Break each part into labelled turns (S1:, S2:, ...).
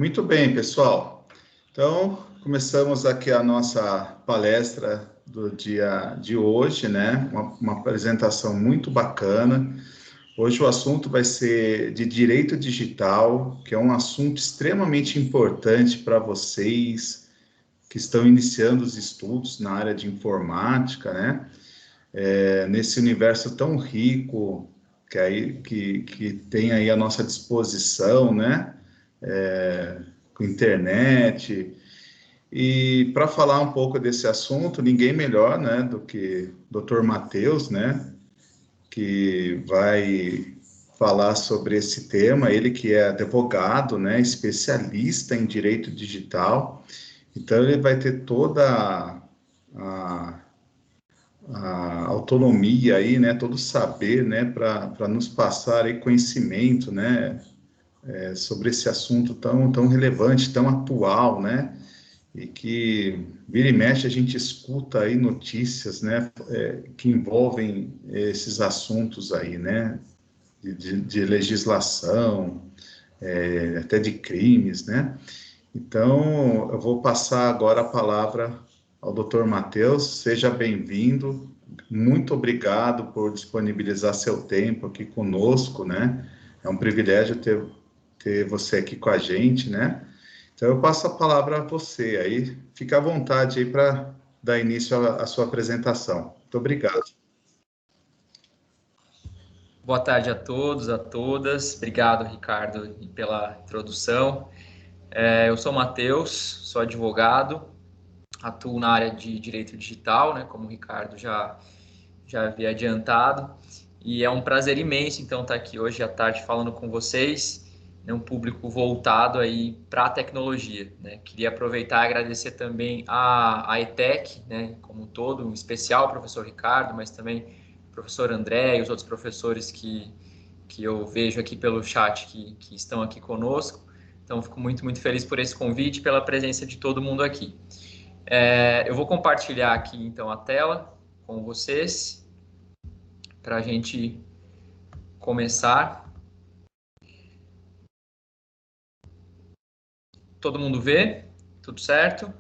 S1: Muito bem, pessoal. Então, começamos aqui a nossa palestra do dia de hoje, né? Uma apresentação muito bacana. Hoje o assunto vai ser de direito digital, que é um assunto extremamente importante para vocês que estão iniciando os estudos na área de informática, né? Nesse universo tão rico que tem aí à nossa disposição, né? Com internet. E para falar um pouco desse assunto, ninguém melhor, né, do que o Dr. Matheus, né, que vai falar sobre esse tema, ele que é advogado, né, especialista em direito digital. Então ele vai ter toda a, a autonomia aí, né, todo o saber, né, para nos passar aí conhecimento, né, sobre esse assunto tão relevante, tão atual, né, e que vira e mexe a gente escuta aí notícias, né, que envolvem esses assuntos aí, né, de legislação, até de crimes, né. Então, eu vou passar agora a palavra ao Dr. Matheus. Seja bem-vindo. Muito obrigado por disponibilizar seu tempo aqui conosco, né? É um privilégio ter você aqui com a gente, né? Então, eu passo a palavra a você aí. Fica à vontade aí para dar início à sua apresentação. Muito obrigado.
S2: Boa tarde a todos, a todas. Obrigado, Ricardo, pela introdução. Eu sou o Matheus, sou advogado, atuo na área de direito digital, né, como o Ricardo já havia adiantado. E é um prazer imenso, então, estar aqui hoje à tarde falando com vocês, né, um público voltado aí para a tecnologia, né. Queria aproveitar e agradecer também a ETEC, né, como um todo, em especial ao professor Ricardo, mas também o professor André e os outros professores que eu vejo aqui pelo chat que estão aqui conosco. Então, fico muito feliz por esse convite e pela presença de todo mundo aqui. Eu vou compartilhar aqui, então, a tela com vocês para a gente começar. Todo mundo vê? Tudo certo?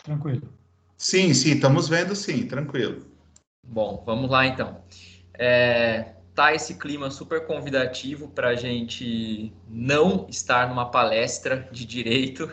S3: Tranquilo.
S1: Sim, estamos vendo sim, tranquilo.
S2: Bom, vamos lá então. Tá esse clima super convidativo para a gente não estar numa palestra de direito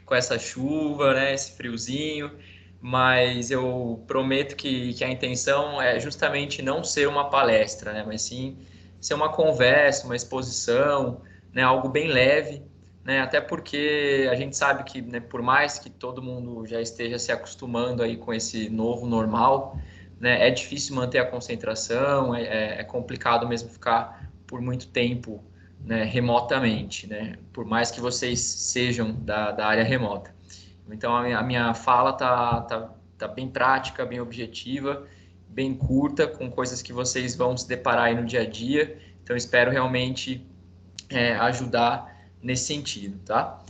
S2: com essa chuva, né, esse friozinho, mas eu prometo que a intenção é justamente não ser uma palestra, né, mas sim ser uma conversa, uma exposição, né, algo bem leve, né, até porque a gente sabe que, né, por mais que todo mundo já esteja se acostumando aí com esse novo normal, né, é difícil manter a concentração, é complicado mesmo ficar por muito tempo, né, remotamente, né, por mais que vocês sejam da área remota. Então, a minha fala tá bem prática, bem objetiva, bem curta, com coisas que vocês vão se deparar aí no dia a dia. Então, espero realmente ajudar nesse sentido, tá?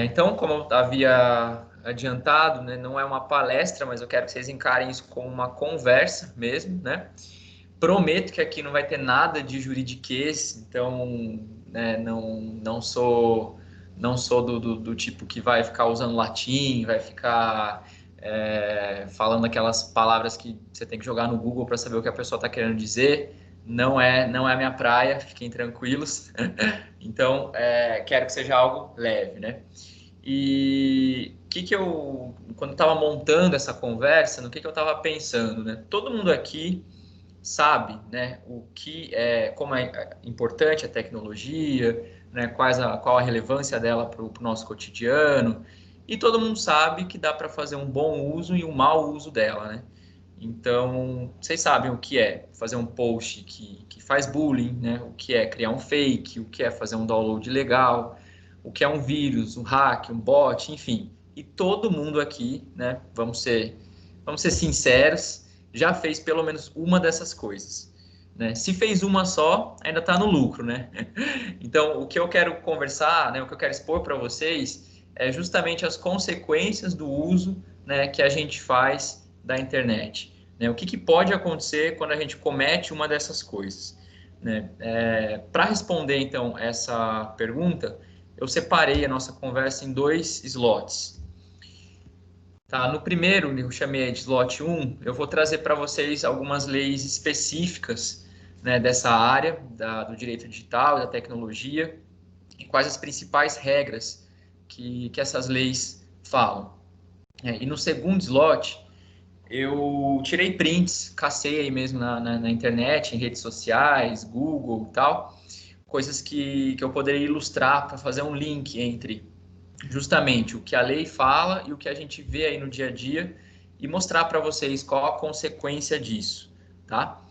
S2: Então, como eu havia adiantado, né, não é uma palestra, mas eu quero que vocês encarem isso como uma conversa mesmo, né? Prometo que aqui não vai ter nada de juridiquês, então, né, não sou do tipo que vai ficar usando latim, vai ficar falando aquelas palavras que você tem que jogar no Google para saber o que a pessoa está querendo dizer. Não é a minha praia, fiquem tranquilos. Então, quero que seja algo leve, né? E quando eu estava montando essa conversa, no que eu estava pensando, né? Todo mundo aqui sabe, né, como é importante a tecnologia, né, qual a relevância dela para o nosso cotidiano, e todo mundo sabe que dá para fazer um bom uso e um mau uso dela, né? Então, vocês sabem o que é fazer um post que faz bullying, né? O que é criar um fake, o que é fazer um download ilegal, o que é um vírus, um hack, um bot, enfim. E todo mundo aqui, né? Vamos ser sinceros, já fez pelo menos uma dessas coisas, né? Se fez uma só, ainda está no lucro, né? Então, o que eu quero conversar, né? O que eu quero expor para vocês é justamente as consequências do uso, né, que a gente faz da internet, né? O que pode acontecer quando a gente comete uma dessas coisas, né? Para responder, então, essa pergunta, eu separei a nossa conversa em 2 slots. Tá, no primeiro, eu chamei de slot 1, eu vou trazer para vocês algumas leis específicas, né, dessa área do direito digital, da tecnologia, e quais as principais regras que essas leis falam. E no segundo slot, eu tirei prints, cacei aí mesmo na internet, em redes sociais, Google e tal, coisas que eu poderia ilustrar para fazer um link entre justamente o que a lei fala e o que a gente vê aí no dia a dia e mostrar para vocês qual a consequência disso, tá?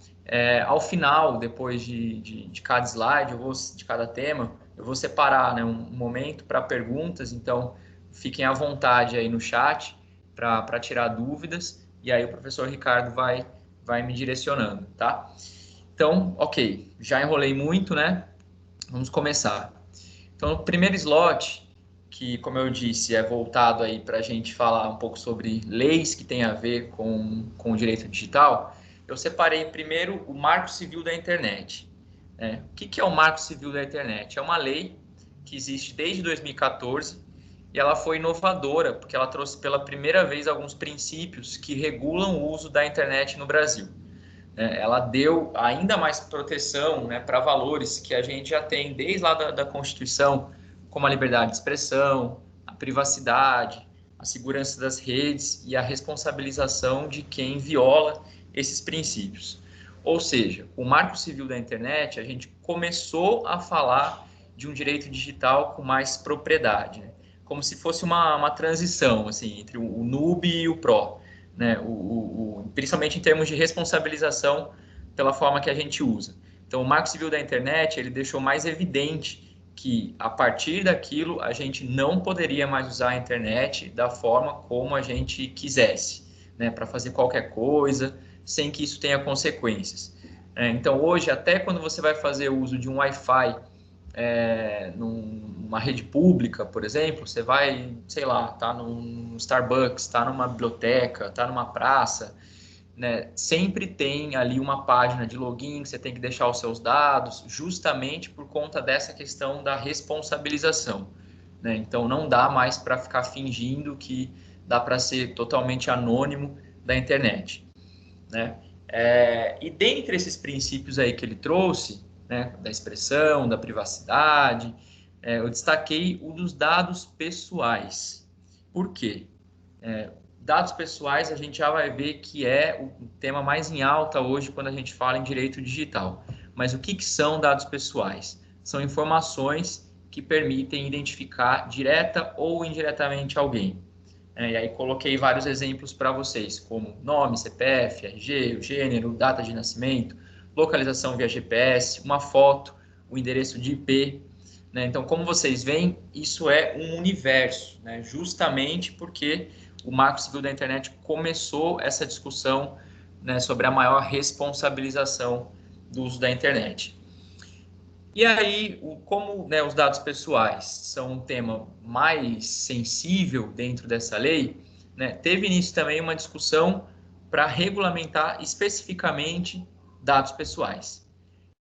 S2: Ao final, depois de cada slide, de cada tema, eu vou separar, né, um momento para perguntas, então fiquem à vontade aí no chat para tirar dúvidas e aí o professor Ricardo vai me direcionando, tá? Então, ok, já enrolei muito, né? Vamos começar. Então, no primeiro slot, que, como eu disse, é voltado aí para a gente falar um pouco sobre leis que têm a ver com o direito digital, eu separei primeiro o Marco Civil da Internet. O que é o Marco Civil da Internet? É uma lei que existe desde 2014 e ela foi inovadora porque ela trouxe pela primeira vez alguns princípios que regulam o uso da internet no Brasil. Ela deu ainda mais proteção, né, para valores que a gente já tem desde lá da Constituição, como a liberdade de expressão, a privacidade, a segurança das redes e a responsabilização de quem viola esses princípios. Ou seja, o Marco Civil da Internet, a gente começou a falar de um direito digital com mais propriedade, né? Como se fosse uma transição assim, entre o noob e o pro. Né, principalmente em termos de responsabilização pela forma que a gente usa. Então, o Marco Civil da Internet, ele deixou mais evidente que, a partir daquilo, a gente não poderia mais usar a internet da forma como a gente quisesse, né, para fazer qualquer coisa, sem que isso tenha consequências. Então, hoje, até quando você vai fazer o uso de um Wi-Fi numa rede pública, por exemplo, você vai, sei lá, tá num Starbucks, tá numa biblioteca, tá numa praça, né? Sempre tem ali uma página de login que você tem que deixar os seus dados, justamente por conta dessa questão da responsabilização, né? Então não dá mais para ficar fingindo que dá para ser totalmente anônimo da internet, né? E dentre esses princípios aí que ele trouxe, né, da expressão, da privacidade, eu destaquei o dos dados pessoais. Por quê? Dados pessoais a gente já vai ver que é o tema mais em alta hoje quando a gente fala em direito digital. Mas o que são dados pessoais? São informações que permitem identificar direta ou indiretamente alguém. E aí coloquei vários exemplos para vocês, como nome, CPF, RG, o gênero, data de nascimento, localização via GPS, uma foto, o endereço de IP. Né? Então, como vocês veem, isso é um universo, né? Justamente porque o Marco Civil da Internet começou essa discussão, né, sobre a maior responsabilização do uso da internet. E aí, como, né, os dados pessoais são um tema mais sensível dentro dessa lei, né, teve início também uma discussão para regulamentar especificamente dados pessoais.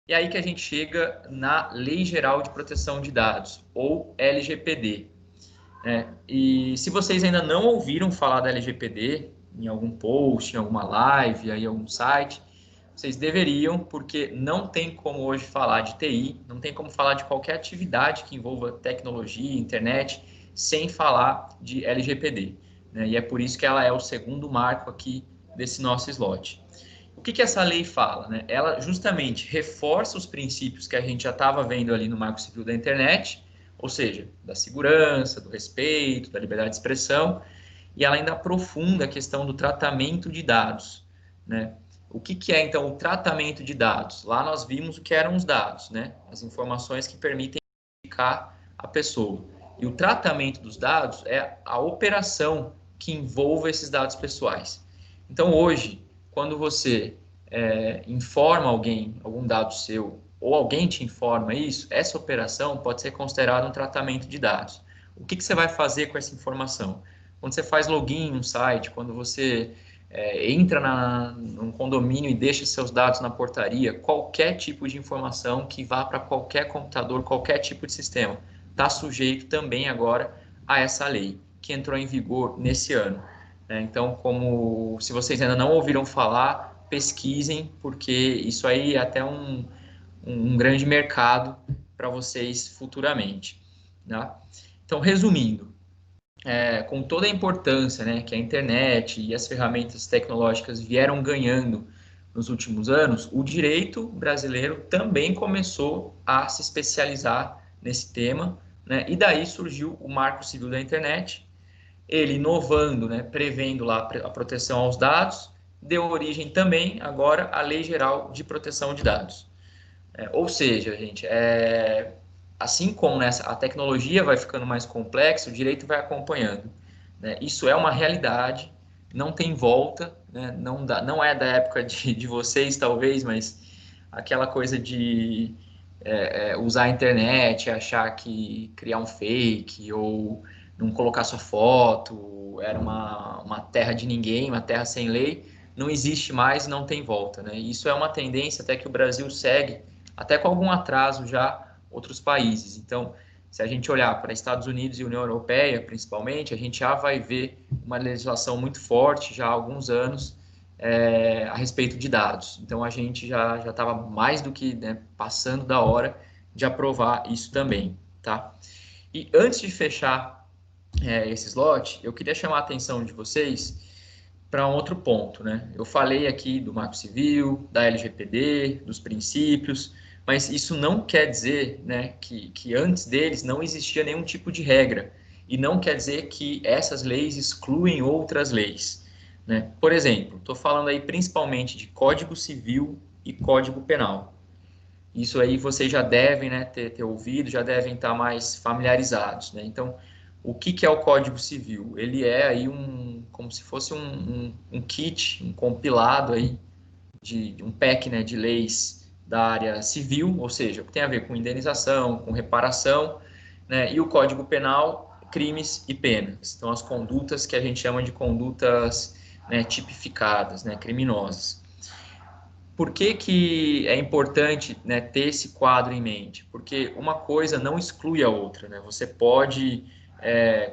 S2: E aí que a gente chega na Lei Geral de Proteção de Dados, ou LGPD. E se vocês ainda não ouviram falar da LGPD, em algum post, em alguma live, em algum site, vocês deveriam, porque não tem como hoje falar de TI, não tem como falar de qualquer atividade que envolva tecnologia, internet, sem falar de LGPD. Né? E é por isso que ela é o segundo marco aqui desse nosso slot. O que essa lei fala? Né? Ela justamente reforça os princípios que a gente já estava vendo ali no Marco Civil da Internet, ou seja, da segurança, do respeito, da liberdade de expressão, e ela ainda aprofunda a questão do tratamento de dados, né? O que é, então, o tratamento de dados? Lá nós vimos o que eram os dados, né? As informações que permitem identificar a pessoa. E o tratamento dos dados é a operação que envolve esses dados pessoais. Então, hoje, quando você informa alguém, algum dado seu, ou alguém te informa isso, essa operação pode ser considerada um tratamento de dados. O que você vai fazer com essa informação? Quando você faz login em um site, quando você entra num condomínio e deixa seus dados na portaria, qualquer tipo de informação que vá para qualquer computador, qualquer tipo de sistema, está sujeito também agora a essa lei, que entrou em vigor nesse ano. Então, se vocês ainda não ouviram falar, pesquisem, porque isso aí é até um grande mercado para vocês futuramente. Tá? Então, resumindo, com toda a importância, né, que a internet e as ferramentas tecnológicas vieram ganhando nos últimos anos, o direito brasileiro também começou a se especializar nesse tema, né, e daí surgiu o Marco Civil da Internet, ele inovando, né, prevendo lá a proteção aos dados, deu origem também agora à Lei Geral de Proteção de Dados. Ou seja, gente, assim como, né, a tecnologia vai ficando mais complexa, o direito vai acompanhando. Né? Isso é uma realidade, não tem volta, né? Não é da época de vocês, talvez, mas aquela coisa de usar a internet, achar que criar um fake ou não colocar sua foto, era uma terra de ninguém, uma terra sem lei, não existe mais, não tem volta. Né? Isso é uma tendência até que o Brasil segue, até com algum atraso já, outros países. Então, se a gente olhar para Estados Unidos e União Europeia, principalmente, a gente já vai ver uma legislação muito forte já há alguns anos a respeito de dados. Então, a gente já estava mais do que, né, passando da hora de aprovar isso também, tá? E antes de fechar esse slot, eu queria chamar a atenção de vocês para um outro ponto, né? Eu falei aqui do Marco Civil, da LGPD, dos princípios, mas isso não quer dizer, né, que antes deles não existia nenhum tipo de regra, e não quer dizer que essas leis excluem outras leis. Né? Por exemplo, estou falando aí principalmente de Código Civil e Código Penal. Isso aí vocês já devem, né, ter ouvido, já devem estar mais familiarizados. Né? Então, o que é o Código Civil? Ele é aí como se fosse um kit, um compilado aí de um pack, né, de leis da área civil, ou seja, o que tem a ver com indenização, com reparação, né, e o Código Penal, crimes e penas. Então, as condutas que a gente chama de condutas, né, tipificadas, né, criminosas. Por que é importante, né, ter esse quadro em mente? Porque uma coisa não exclui a outra. Né? Você pode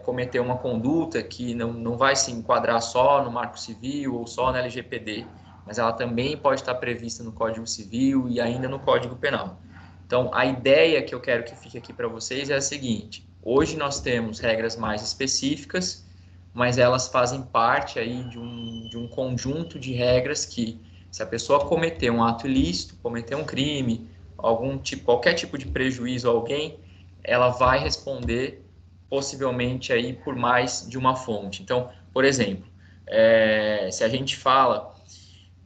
S2: cometer uma conduta que não vai se enquadrar só no Marco Civil ou só na LGPD, mas ela também pode estar prevista no Código Civil e ainda no Código Penal. Então, a ideia que eu quero que fique aqui para vocês é a seguinte: hoje nós temos regras mais específicas, mas elas fazem parte aí de um conjunto de regras que, se a pessoa cometer um ato ilícito, cometer um crime, qualquer tipo de prejuízo a alguém, ela vai responder possivelmente aí por mais de uma fonte. Então, por exemplo, se a gente fala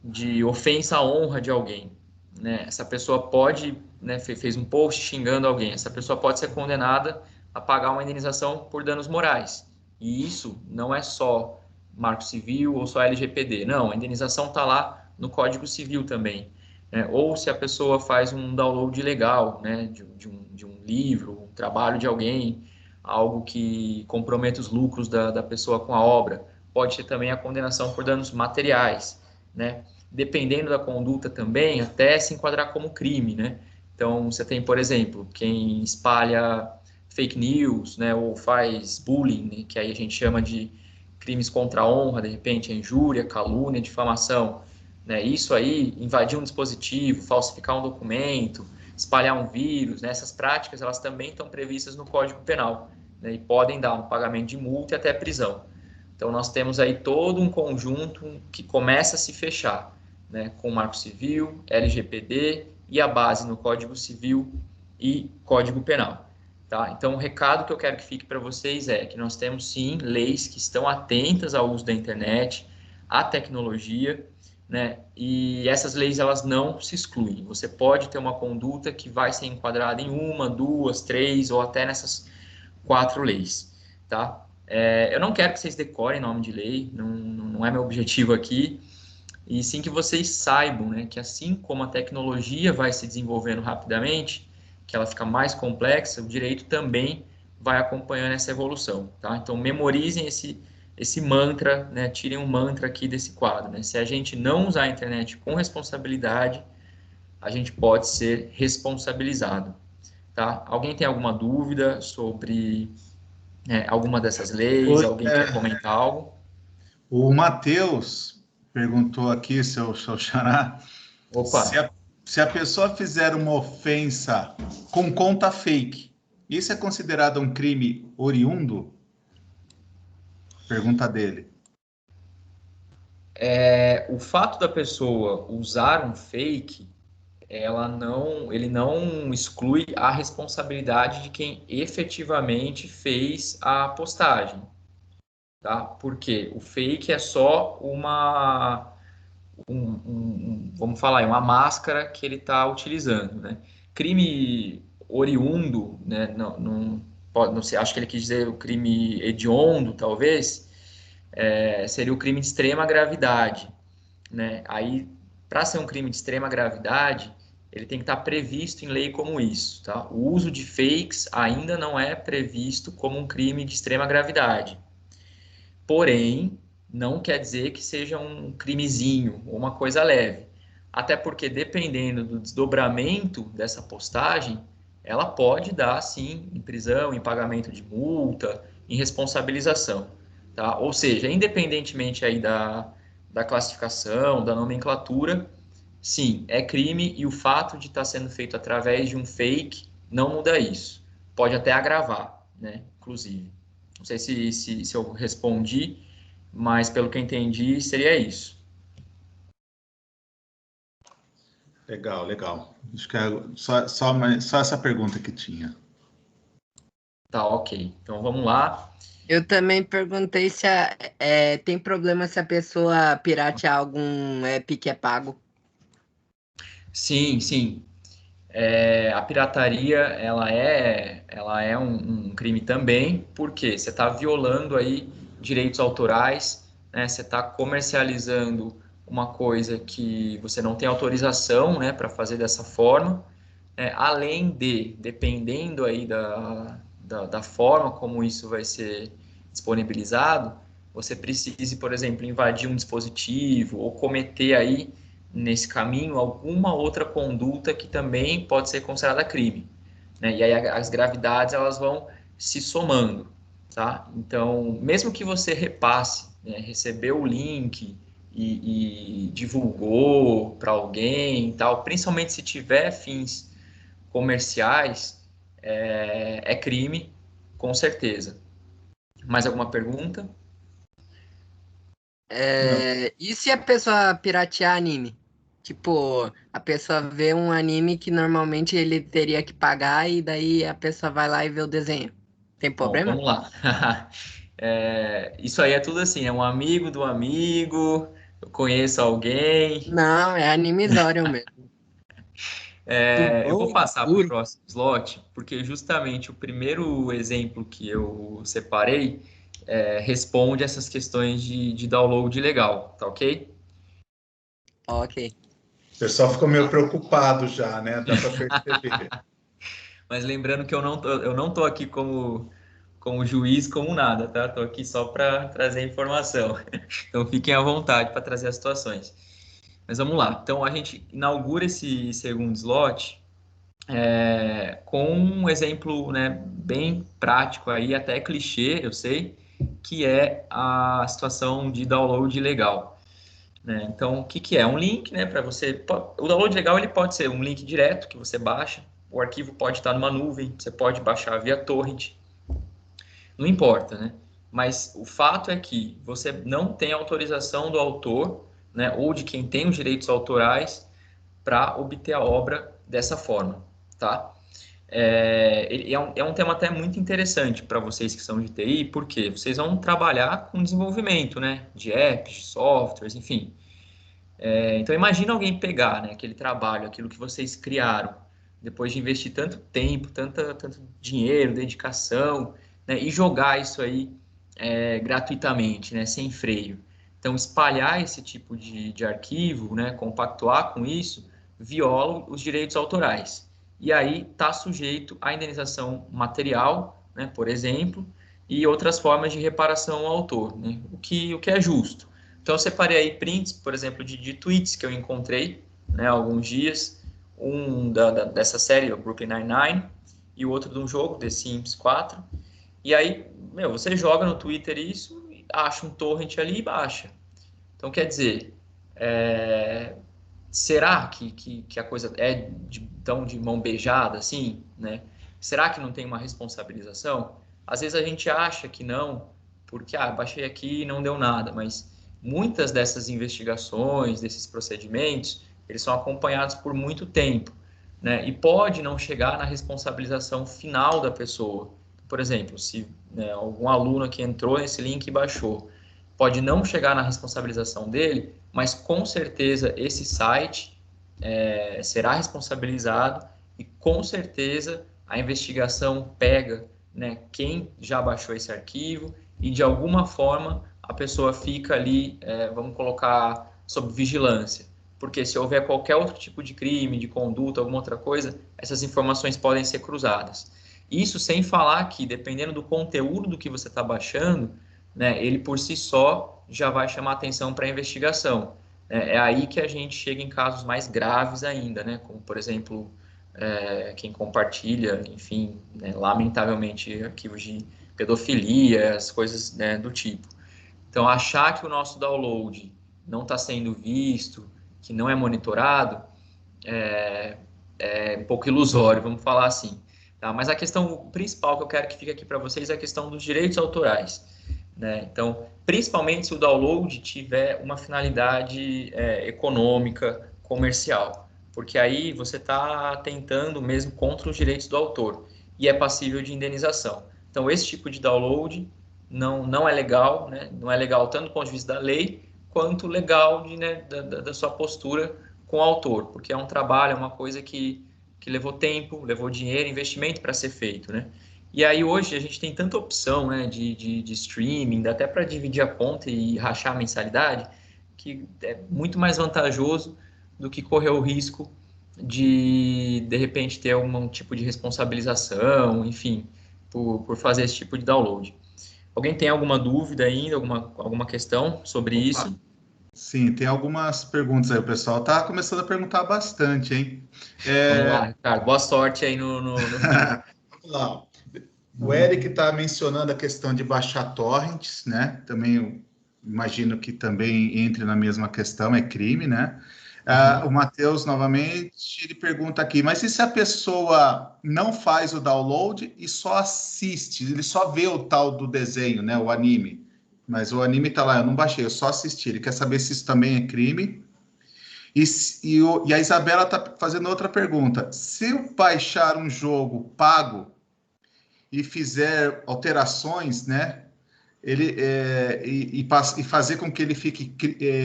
S2: de ofensa à honra de alguém, né, essa pessoa pode, né, fez um post xingando alguém, essa pessoa pode ser condenada a pagar uma indenização por danos morais. E isso não é só Marco Civil ou só LGPD, não, a indenização está lá no Código Civil também. Né? Ou se a pessoa faz um download ilegal, né, de um livro, um trabalho de alguém, algo que comprometa os lucros da pessoa com a obra, pode ter também a condenação por danos materiais, né? Dependendo da conduta também, até se enquadrar como crime, né? Então, você tem, por exemplo, quem espalha fake news, né, ou faz bullying, né, que aí a gente chama de crimes contra a honra, de repente, a injúria, calúnia, difamação, né? Isso aí, invadir um dispositivo, falsificar um documento, espalhar um vírus, né? Essas práticas, elas também estão previstas no Código Penal, né? E podem dar um pagamento de multa e até prisão. Então, nós temos aí todo um conjunto que começa a se fechar, né? Com o Marco Civil, LGPD e a base no Código Civil e Código Penal. Tá? Então, o recado que eu quero que fique para vocês é que nós temos, sim, leis que estão atentas ao uso da internet, à tecnologia, né? E essas leis, elas não se excluem. Você pode ter uma conduta que vai ser enquadrada em uma, duas, três ou até nessas 4 leis, tá? Eu não quero que vocês decorem nome de lei, não é meu objetivo aqui, e sim que vocês saibam, né, que assim como a tecnologia vai se desenvolvendo rapidamente, que ela fica mais complexa, o direito também vai acompanhando essa evolução, tá? Então, memorizem esse mantra, né? Tirem um mantra aqui desse quadro, né? Se a gente não usar a internet com responsabilidade, a gente pode ser responsabilizado, tá? Alguém tem alguma dúvida sobre alguma dessas leis? Alguém quer comentar algo?
S1: O Matheus perguntou aqui, seu xará,
S2: Opa!
S1: se a pessoa fizer uma ofensa com conta fake, isso é considerado um crime oriundo? Pergunta dele.
S2: O fato da pessoa usar um fake, ele não exclui a responsabilidade de quem efetivamente fez a postagem, tá? Porque o fake é só vamos falar, é uma máscara que ele está utilizando, né? Crime oriundo, né? Não sei, acho que ele quis dizer o crime hediondo, talvez, seria o crime de extrema gravidade, né? Aí, para ser um crime de extrema gravidade, ele tem que estar previsto em lei como isso, tá? O uso de fakes ainda não é previsto como um crime de extrema gravidade. Porém, não quer dizer que seja um crimezinho ou uma coisa leve. Até porque, dependendo do desdobramento dessa postagem, ela pode dar, sim, em prisão, em pagamento de multa, em responsabilização. Tá? Ou seja, independentemente aí da classificação, da nomenclatura, sim, é crime e o fato de estar sendo feito através de um fake não muda isso. Pode até agravar, né? Inclusive. Não sei se eu respondi, mas pelo que eu entendi, seria isso.
S1: Legal, legal. Acho que é só essa pergunta que tinha.
S2: Tá, ok. Então vamos lá.
S4: Eu também perguntei se tem problema se a pessoa piratear algum app que é pago.
S2: Sim, sim. A pirataria, ela é um crime também, porque você está violando aí direitos autorais, né? Você está comercializando uma coisa que você não tem autorização, né, para fazer dessa forma. Além de, dependendo aí da forma como isso vai ser disponibilizado, você precise, por exemplo, invadir um dispositivo ou cometer aí, nesse caminho, alguma outra conduta que também pode ser considerada crime, né? E aí as gravidades, elas vão se somando, tá? Então, mesmo que você repasse, né, recebeu o link e divulgou para alguém e tal, principalmente se tiver fins comerciais, é crime, com certeza. Mais alguma pergunta?
S1: Não.
S4: E se a pessoa piratear anime? Tipo, a pessoa vê um anime que normalmente ele teria que pagar e daí a pessoa vai lá e vê o desenho. Tem
S2: Bom,
S4: problema?
S2: vamos lá. Isso aí é tudo assim, é um amigo do amigo, eu conheço alguém.
S4: Não, é animizório mesmo. Do
S2: Eu vou
S4: bom e do
S2: passar para o
S4: puro.
S2: próximo slot, porque justamente o primeiro exemplo que eu separei responde essas questões de download legal, tá ok?
S4: Ok.
S1: O pessoal ficou meio
S2: Tá.
S1: preocupado já, né? Dá para perceber.
S2: Mas lembrando que eu não tô aqui como juiz, como nada, tá? Tô aqui só para trazer informação. Então fiquem à vontade para trazer as situações. Mas vamos lá. Então a gente inaugura esse segundo slot com um exemplo, né, bem prático aí, até clichê, eu sei, que é a situação de download ilegal, né? Então, o que que é? Um link, né, para você... O download legal, ele pode ser um link direto que você baixa, o arquivo pode estar numa nuvem, você pode baixar via torrent, não importa, né? Mas o fato é que você não tem autorização do autor, né, ou de quem tem os direitos autorais para obter a obra dessa forma, tá? É um tema até muito interessante para vocês que são de TI, porque vocês vão trabalhar com desenvolvimento, né, de apps, softwares, enfim. Então imagina alguém pegar, né, aquele trabalho, aquilo que vocês criaram, depois de investir tanto tempo, tanto dinheiro, dedicação, né, e jogar isso aí gratuitamente, né, sem freio. Então espalhar esse tipo de arquivo, né, compactuar com isso, viola os direitos autorais. E aí está sujeito à indenização material, né, por exemplo, e outras formas de reparação ao autor, né? O que é justo. Então, eu separei aí prints, por exemplo, de tweets que eu encontrei, né, há alguns dias, um dessa série, o Brooklyn Nine-Nine, e o outro de um jogo, The Sims 4. E aí, você joga no Twitter isso, acha um torrent ali e baixa. Então, quer dizer, será que a coisa é tão de mão beijada assim, né? Será que não tem uma responsabilização? Às vezes a gente acha que não, porque baixei aqui e não deu nada, mas muitas dessas investigações, desses procedimentos, eles são acompanhados por muito tempo, né? E pode não chegar na responsabilização final da pessoa. Por exemplo, se, né, algum aluno que entrou nesse link e baixou, pode não chegar na responsabilização dele, mas com certeza esse site será responsabilizado e com certeza a investigação pega, né, quem já baixou esse arquivo e de alguma forma a pessoa fica ali, vamos colocar, sob vigilância. Porque se houver qualquer outro tipo de crime, de conduta, alguma outra coisa, essas informações podem ser cruzadas. Isso sem falar que, dependendo do conteúdo do que você está baixando, né, ele por si só já vai chamar atenção para a investigação. É aí que a gente chega em casos mais graves ainda, né, como, por exemplo, quem compartilha, enfim, né, lamentavelmente, arquivos de pedofilia, as coisas, né, do tipo. Então, achar que o nosso download não está sendo visto, que não é monitorado, é um pouco ilusório, vamos falar assim. Tá? Mas a questão principal que eu quero que fique aqui para vocês é a questão dos direitos autorais. Né? Então, principalmente se o download tiver uma finalidade econômica, comercial, porque aí você está atentando mesmo contra os direitos do autor e é passível de indenização. Então, esse tipo de download não é legal, né? Não é legal tanto do ponto de vista da lei, quanto legal da sua postura com o autor, porque é um trabalho, é uma coisa que levou tempo, levou dinheiro, investimento para ser feito, né? E aí hoje a gente tem tanta opção, né, de streaming, dá até para dividir a conta e rachar a mensalidade, que é muito mais vantajoso do que correr o risco de repente ter algum tipo de responsabilização, enfim, por fazer esse tipo de download. Alguém tem alguma dúvida ainda, alguma questão sobre
S1: Opa.
S2: isso?
S1: Sim, tem algumas perguntas aí, o pessoal tá começando a perguntar bastante, hein?
S2: Vamos lá, Ricardo, boa sorte aí no
S1: Vamos lá. O Eric está mencionando a questão de baixar torrents, né? Também eu imagino que também entre na mesma questão, é crime, né? O Matheus, novamente, ele pergunta aqui, mas e se a pessoa não faz o download e só assiste, ele só vê o tal do desenho, né? O anime. Mas o anime está lá, eu não baixei, eu só assisti. Ele quer saber se isso também é crime. E a Isabela está fazendo outra pergunta. Se eu baixar um jogo pago e fizer alterações, né, e fazer com que ele fique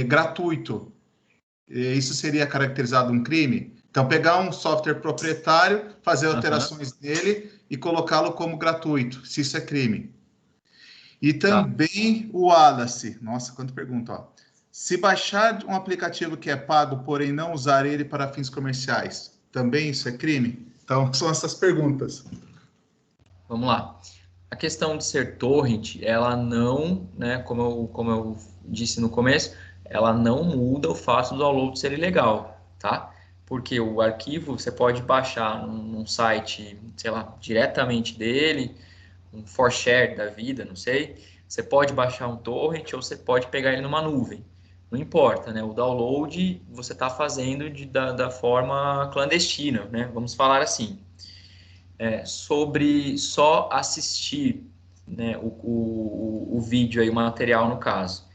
S1: gratuito, isso seria caracterizado um crime? Então, pegar um software proprietário, fazer alterações nele e colocá-lo como gratuito, se isso é crime. E também o Wallace, nossa, quanta pergunta, ó. Se baixar um aplicativo que é pago, porém não usar ele para fins comerciais, também isso é crime? Então, são essas perguntas.
S2: Vamos lá. A questão de ser torrent, ela não, né, como eu disse no começo, ela não muda o fato do download ser ilegal, tá? Porque o arquivo você pode baixar num site, sei lá, diretamente dele, um 4share da vida, não sei. Você pode baixar um torrent ou você pode pegar ele numa nuvem. Não importa, né? O download você está fazendo da forma clandestina, né? Vamos falar assim. Sobre só assistir, né, o vídeo aí, o material no caso.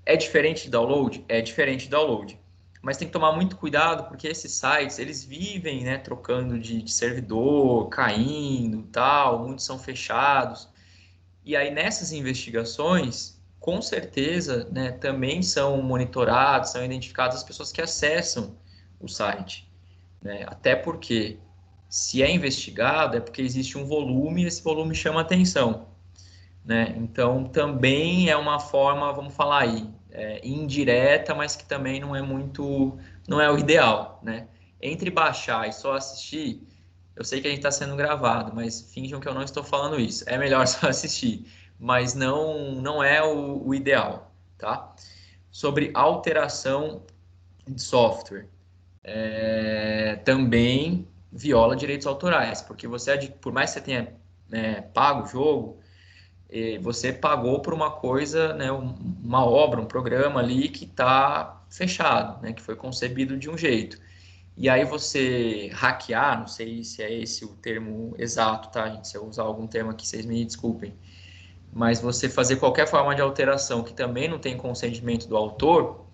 S2: É diferente de download? É diferente de download. Mas tem que tomar muito cuidado, porque esses sites, eles vivem, né, trocando de servidor, caindo, tal, muitos são fechados. E aí, nessas investigações, com certeza, né, também são monitorados, são identificadas as pessoas que acessam o site, né? Até porque, se é investigado, é porque existe um volume e esse volume chama atenção, né? Então, também é uma forma, vamos falar aí, indireta, mas que também não é o ideal, né? Entre baixar e só assistir, eu sei que a gente está sendo gravado, mas finjam que eu não estou falando isso. É melhor só assistir, mas não é o ideal, tá? Sobre alteração de software, também viola direitos autorais, porque por mais que você tenha pago o jogo, você pagou por uma coisa, né, uma obra, um programa ali que está fechado, né, que foi concebido de um jeito. E aí você hackear, não sei se é esse o termo exato, tá, gente? Se eu usar algum termo aqui, vocês me desculpem. Mas você fazer qualquer forma de alteração que também não tem consentimento do autor,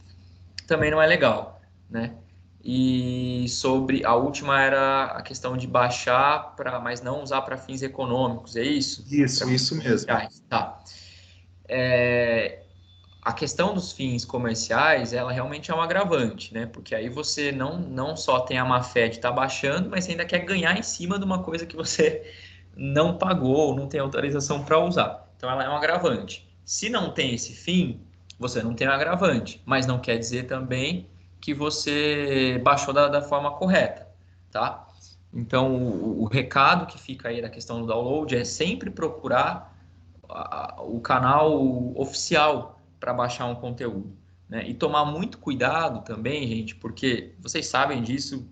S2: também não é legal, né? E sobre a última era a questão de baixar mas não usar para fins econômicos, é isso?
S1: Isso mesmo.
S2: Tá. A questão dos fins comerciais, ela realmente é um agravante, né? Porque aí você não só tem a má fé de estar baixando, mas você ainda quer ganhar em cima de uma coisa que você não pagou, não tem autorização para usar. Então ela é um agravante. Se não tem esse fim, você não tem um agravante, mas não quer dizer também que você baixou da forma correta, tá? Então o recado que fica aí da questão do download é sempre procurar o canal oficial para baixar um conteúdo, né? E tomar muito cuidado também, gente, porque vocês sabem disso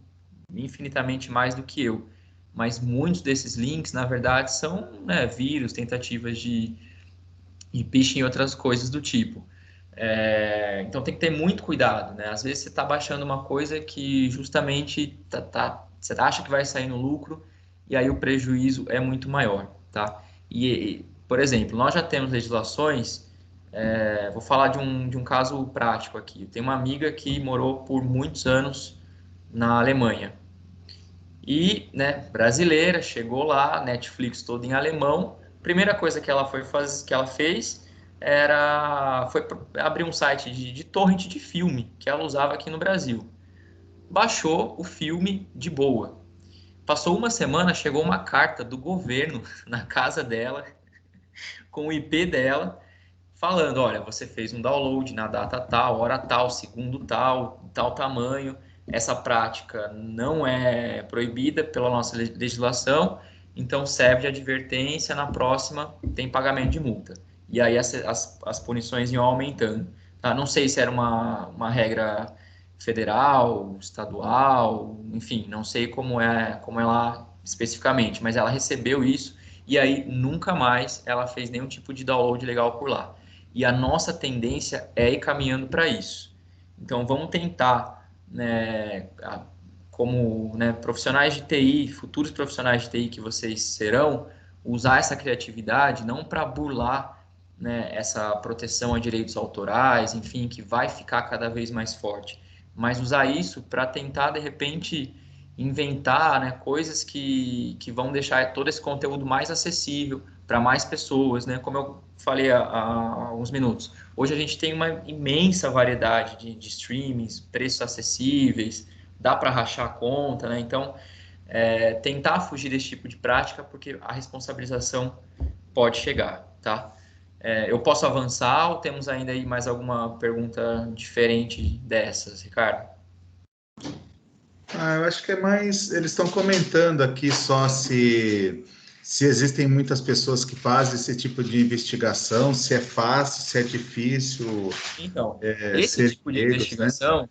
S2: infinitamente mais do que eu, mas muitos desses links, na verdade, são, né, vírus, tentativas de phishing e outras coisas do tipo. Então tem que ter muito cuidado, né? Às vezes você está baixando uma coisa que justamente você acha que vai sair no lucro e aí o prejuízo é muito maior, tá? Por exemplo, nós já temos legislações, vou falar de um caso prático aqui. Eu tenho uma amiga que morou por muitos anos na Alemanha. E, né, brasileira, chegou lá, Netflix todo em alemão. Primeira coisa que ela fez foi abrir um site de torrent de filme que ela usava aqui no Brasil. Baixou o filme de boa. Passou uma semana, chegou uma carta do governo na casa dela, com o IP dela, falando, olha, você fez um download na data tal, hora tal, segundo tal, tal tamanho. Essa prática não é proibida pela nossa legislação, então serve de advertência, na próxima tem pagamento de multa. E aí as punições iam aumentando. Tá? Não sei se era uma regra federal, estadual, enfim, não sei como é lá especificamente, mas ela recebeu isso e aí nunca mais ela fez nenhum tipo de download legal por lá. E a nossa tendência é ir caminhando para isso. Então, vamos tentar, né, como, né, profissionais de TI, futuros profissionais de TI que vocês serão, usar essa criatividade não para burlar, né, essa proteção a direitos autorais, enfim, que vai ficar cada vez mais forte, mas usar isso para tentar, de repente, inventar, né, coisas que vão deixar todo esse conteúdo mais acessível para mais pessoas, né? Como eu falei há uns minutos. Hoje a gente tem uma imensa variedade de streamings, preços acessíveis, dá para rachar a conta, né? Então, tentar fugir desse tipo de prática, porque a responsabilização pode chegar, tá? Eu posso avançar ou temos ainda aí mais alguma pergunta diferente dessas, Ricardo?
S1: Eu acho que é mais. Eles estão comentando aqui só se existem muitas pessoas que fazem esse tipo de investigação, se é fácil, se é difícil.
S2: Então, esse tipo de
S1: leigos, né?
S2: investigação,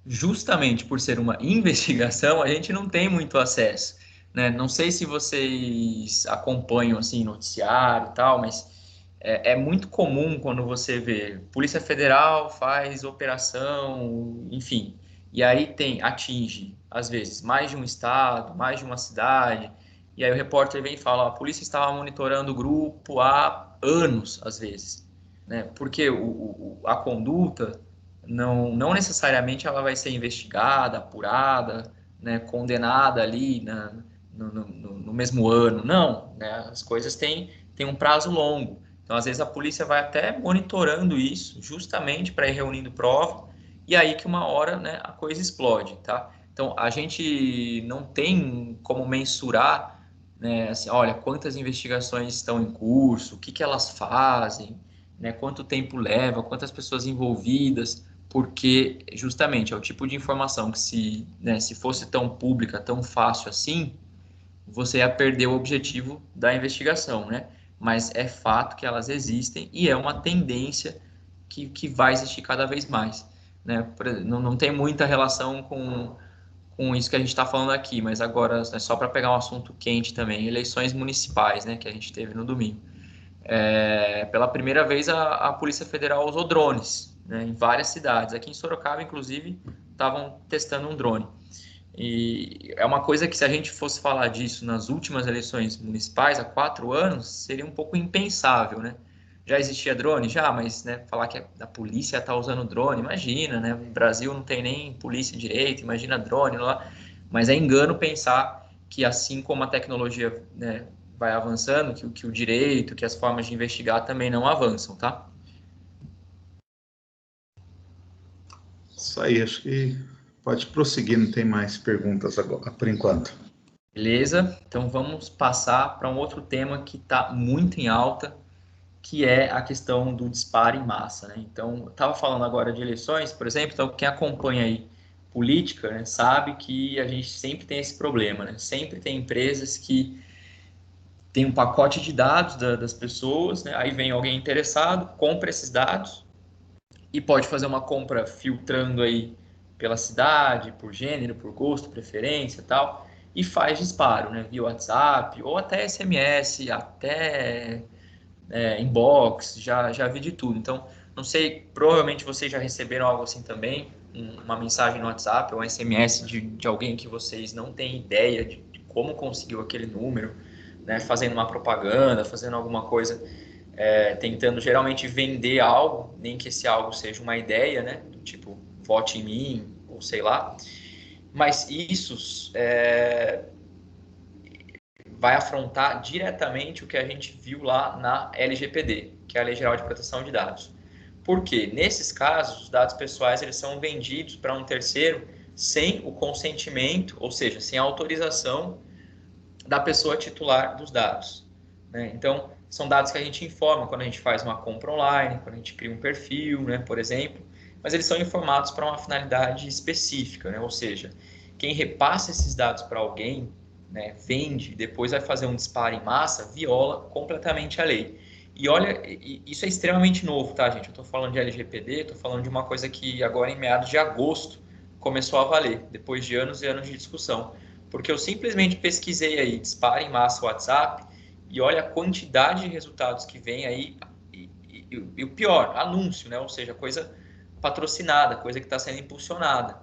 S2: justamente por ser uma investigação, a gente não tem muito acesso, né? Não sei se vocês acompanham assim noticiário e tal, mas é muito comum quando você vê Polícia Federal faz operação, enfim, e aí atinge às vezes mais de um estado, mais de uma cidade, e aí o repórter vem e fala, ó, a polícia estava monitorando o grupo há anos, às vezes, né? Porque a conduta não necessariamente ela vai ser investigada, apurada, né, condenada ali no mesmo ano. Não, né, as coisas têm um prazo longo. Então, às vezes, a polícia vai até monitorando isso, justamente para ir reunindo prova, e aí que uma hora, né, a coisa explode, tá? Então, a gente não tem como mensurar, né, assim, olha, quantas investigações estão em curso, o que elas fazem, né, quanto tempo leva, quantas pessoas envolvidas, porque justamente é o tipo de informação que se fosse tão pública, tão fácil assim, você ia perder o objetivo da investigação, né? mas é fato que elas existem e é uma tendência que vai existir cada vez mais, né? Não tem muita relação com isso que a gente está falando aqui, mas agora, né, só para pegar um assunto quente também, eleições municipais, né, que a gente teve no domingo. Pela primeira vez a Polícia Federal usou drones, né, em várias cidades. Aqui em Sorocaba, inclusive, estavam testando um drone. E é uma coisa que, se a gente fosse falar disso nas últimas eleições municipais, há 4 anos, seria um pouco impensável, né? Já existia drone? Já, mas, né, falar que a polícia está usando drone, imagina, né? O Brasil não tem nem polícia direito, imagina drone lá. Mas é engano pensar que, assim como a tecnologia, né, vai avançando, que o direito, que as formas de investigar também não avançam, tá?
S1: Isso aí, acho que pode prosseguir, não tem mais perguntas agora, por enquanto.
S2: Beleza? Então vamos passar para um outro tema que está muito em alta, que é a questão do disparo em massa, né? Então, eu estava falando agora de eleições, por exemplo, então quem acompanha aí política, né, sabe que a gente sempre tem esse problema, né? Sempre tem empresas que têm um pacote de dados das pessoas, né? Aí vem alguém interessado, compra esses dados e pode fazer uma compra filtrando aí pela cidade, por gênero, por gosto, preferência e tal, e faz disparo, né? Via WhatsApp ou até SMS, até inbox, já vi de tudo. Então, não sei, provavelmente vocês já receberam algo assim também, uma mensagem no WhatsApp ou um SMS de alguém que vocês não têm ideia de como conseguiu aquele número, né, fazendo uma propaganda, fazendo alguma coisa, tentando geralmente vender algo, nem que esse algo seja uma ideia, né, do tipo, vote em mim, ou sei lá. Mas isso vai afrontar diretamente o que a gente viu lá na LGPD, que é a Lei Geral de Proteção de Dados. Por quê? Nesses casos, os dados pessoais eles são vendidos para um terceiro sem o consentimento, ou seja, sem a autorização da pessoa titular dos dados, né? Então, são dados que a gente informa quando a gente faz uma compra online, quando a gente cria um perfil, né, por exemplo, mas eles são informados para uma finalidade específica, né? Ou seja, quem repassa esses dados para alguém, né, vende, depois vai fazer um disparo em massa, viola completamente a lei. E olha, isso é extremamente novo, tá, gente? Eu estou falando de LGPD, estou falando de uma coisa que agora em meados de agosto começou a valer, depois de anos e anos de discussão. Porque eu simplesmente pesquisei aí, disparo em massa WhatsApp, e olha a quantidade de resultados que vem aí, e o pior, anúncio, né? Ou seja, coisa patrocinada, coisa que está sendo impulsionada,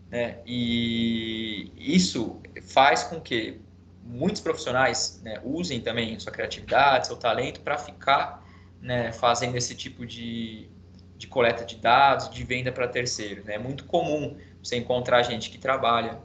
S2: né? E isso faz com que muitos profissionais, né, usem também sua criatividade, seu talento para ficar, né, fazendo esse tipo de coleta de dados, de venda para terceiros, né? É muito comum você encontrar gente que trabalha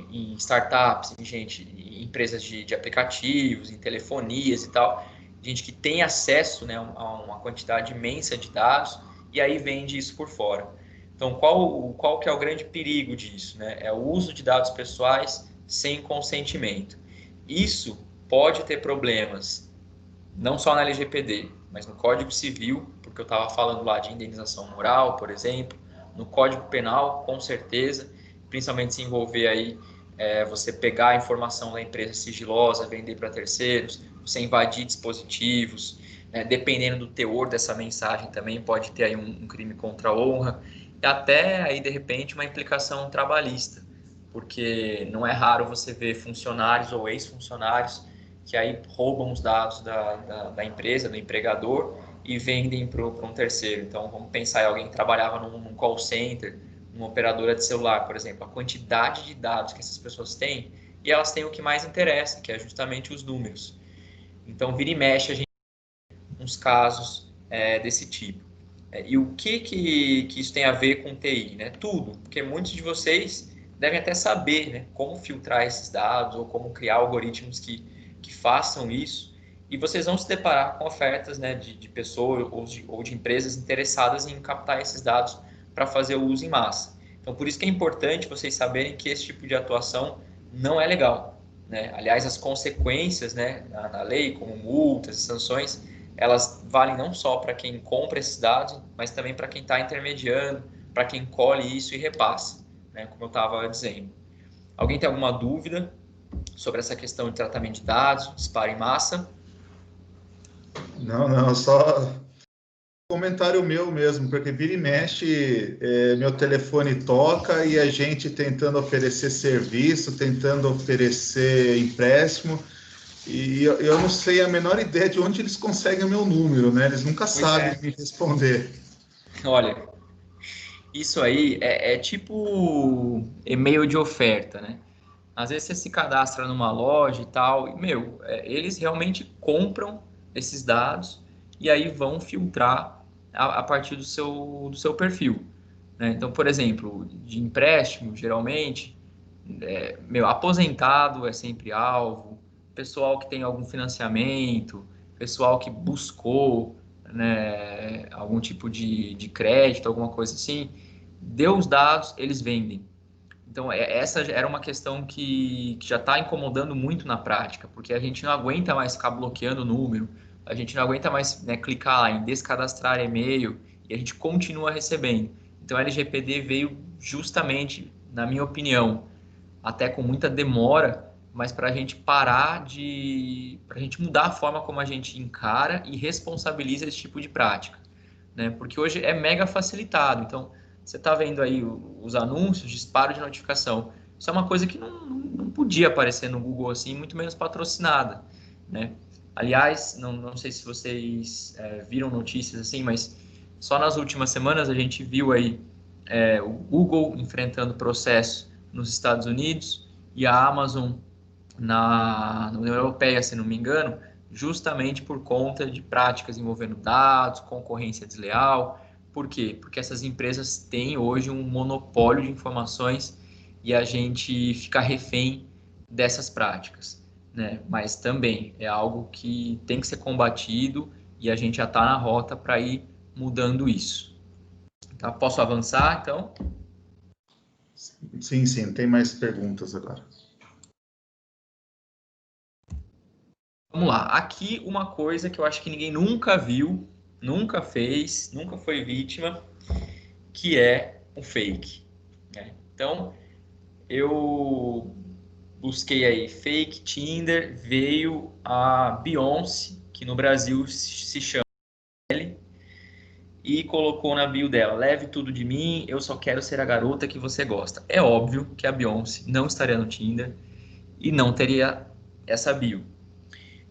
S2: em startups, em empresas de aplicativos, em telefonias e tal, gente que tem acesso, né, a uma quantidade imensa de dados e aí vende isso por fora. Então, qual que é o grande perigo disso, né? É o uso de dados pessoais sem consentimento. Isso pode ter problemas, não só na LGPD, mas no Código Civil, porque eu estava falando lá de indenização moral, por exemplo, no Código Penal, com certeza, principalmente se envolver aí você pegar a informação da empresa sigilosa, vender para terceiros, você invadir dispositivos, dependendo do teor dessa mensagem também pode ter aí um crime contra a honra, e até aí de repente uma implicação trabalhista, porque não é raro você ver funcionários ou ex-funcionários que aí roubam os dados da empresa, do empregador, e vendem para um terceiro. Então, vamos pensar em alguém que trabalhava num call center, numa operadora de celular, por exemplo, a quantidade de dados que essas pessoas têm, e elas têm o que mais interessa, que é justamente os números. Então, vira e mexe, a gente tem uns casos desse tipo. E o que isso tem a ver com TI? Né? Tudo, porque muitos de vocês devem até saber, né, como filtrar esses dados ou como criar algoritmos que façam isso, e vocês vão se deparar com ofertas, né, de pessoas ou de empresas interessadas em captar esses dados para fazer o uso em massa. Então, por isso que é importante vocês saberem que esse tipo de atuação não é legal, né? Aliás, as consequências, né, na lei, como multas e sanções, elas valem não só para quem compra esses dados, mas também para quem está intermediando, para quem colhe isso e repassa, né, como eu estava dizendo. Alguém tem alguma dúvida sobre essa questão de tratamento de dados, disparo em massa?
S1: Não, só comentário meu mesmo, porque vira e mexe, meu telefone toca e a gente tentando oferecer serviço, tentando oferecer empréstimo, e eu não sei a menor ideia de onde eles conseguem o meu número, né? Eles nunca
S2: Pois
S1: sabem
S2: é.
S1: me responder.
S2: Olha, isso aí é tipo e-mail de oferta, né? Às vezes você se cadastra numa loja e tal, e, eles realmente compram esses dados e aí vão filtrar a partir do seu perfil, né? Então, por exemplo, de empréstimo, geralmente, aposentado é sempre alvo, pessoal que tem algum financiamento, pessoal que buscou, né, algum tipo de crédito, alguma coisa assim, deu os dados, eles vendem. Então, essa era uma questão que já está incomodando muito na prática, porque a gente não aguenta mais ficar bloqueando o número, a gente não aguenta mais, né, clicar lá em descadastrar e-mail e a gente continua recebendo. Então, a LGPD veio justamente, na minha opinião, até com muita demora, mas para a gente para a gente mudar a forma como a gente encara e responsabiliza esse tipo de prática, né? Porque hoje é mega facilitado. Então, você está vendo aí os anúncios, disparo de notificação. Isso é uma coisa que não podia aparecer no Google assim, muito menos patrocinada, né? Aliás, não sei se vocês viram notícias assim, mas só nas últimas semanas a gente viu aí o Google enfrentando processo nos Estados Unidos e a Amazon na União Europeia, se não me engano, justamente por conta de práticas envolvendo dados, concorrência desleal. Por quê? Porque essas empresas têm hoje um monopólio de informações e a gente fica refém dessas práticas, né? Mas também é algo que tem que ser combatido e a gente já está na rota para ir mudando isso. Tá? Posso avançar, então?
S1: Sim, tem mais perguntas agora.
S2: Vamos lá. Aqui uma coisa que eu acho que ninguém nunca viu, nunca fez, nunca foi vítima, que é o fake, né? Então, eu busquei aí fake Tinder, veio a Beyoncé, que no Brasil se chama Ellie, e colocou na bio dela: leve tudo de mim, eu só quero ser a garota que você gosta. É óbvio que a Beyoncé não estaria no Tinder e não teria essa bio,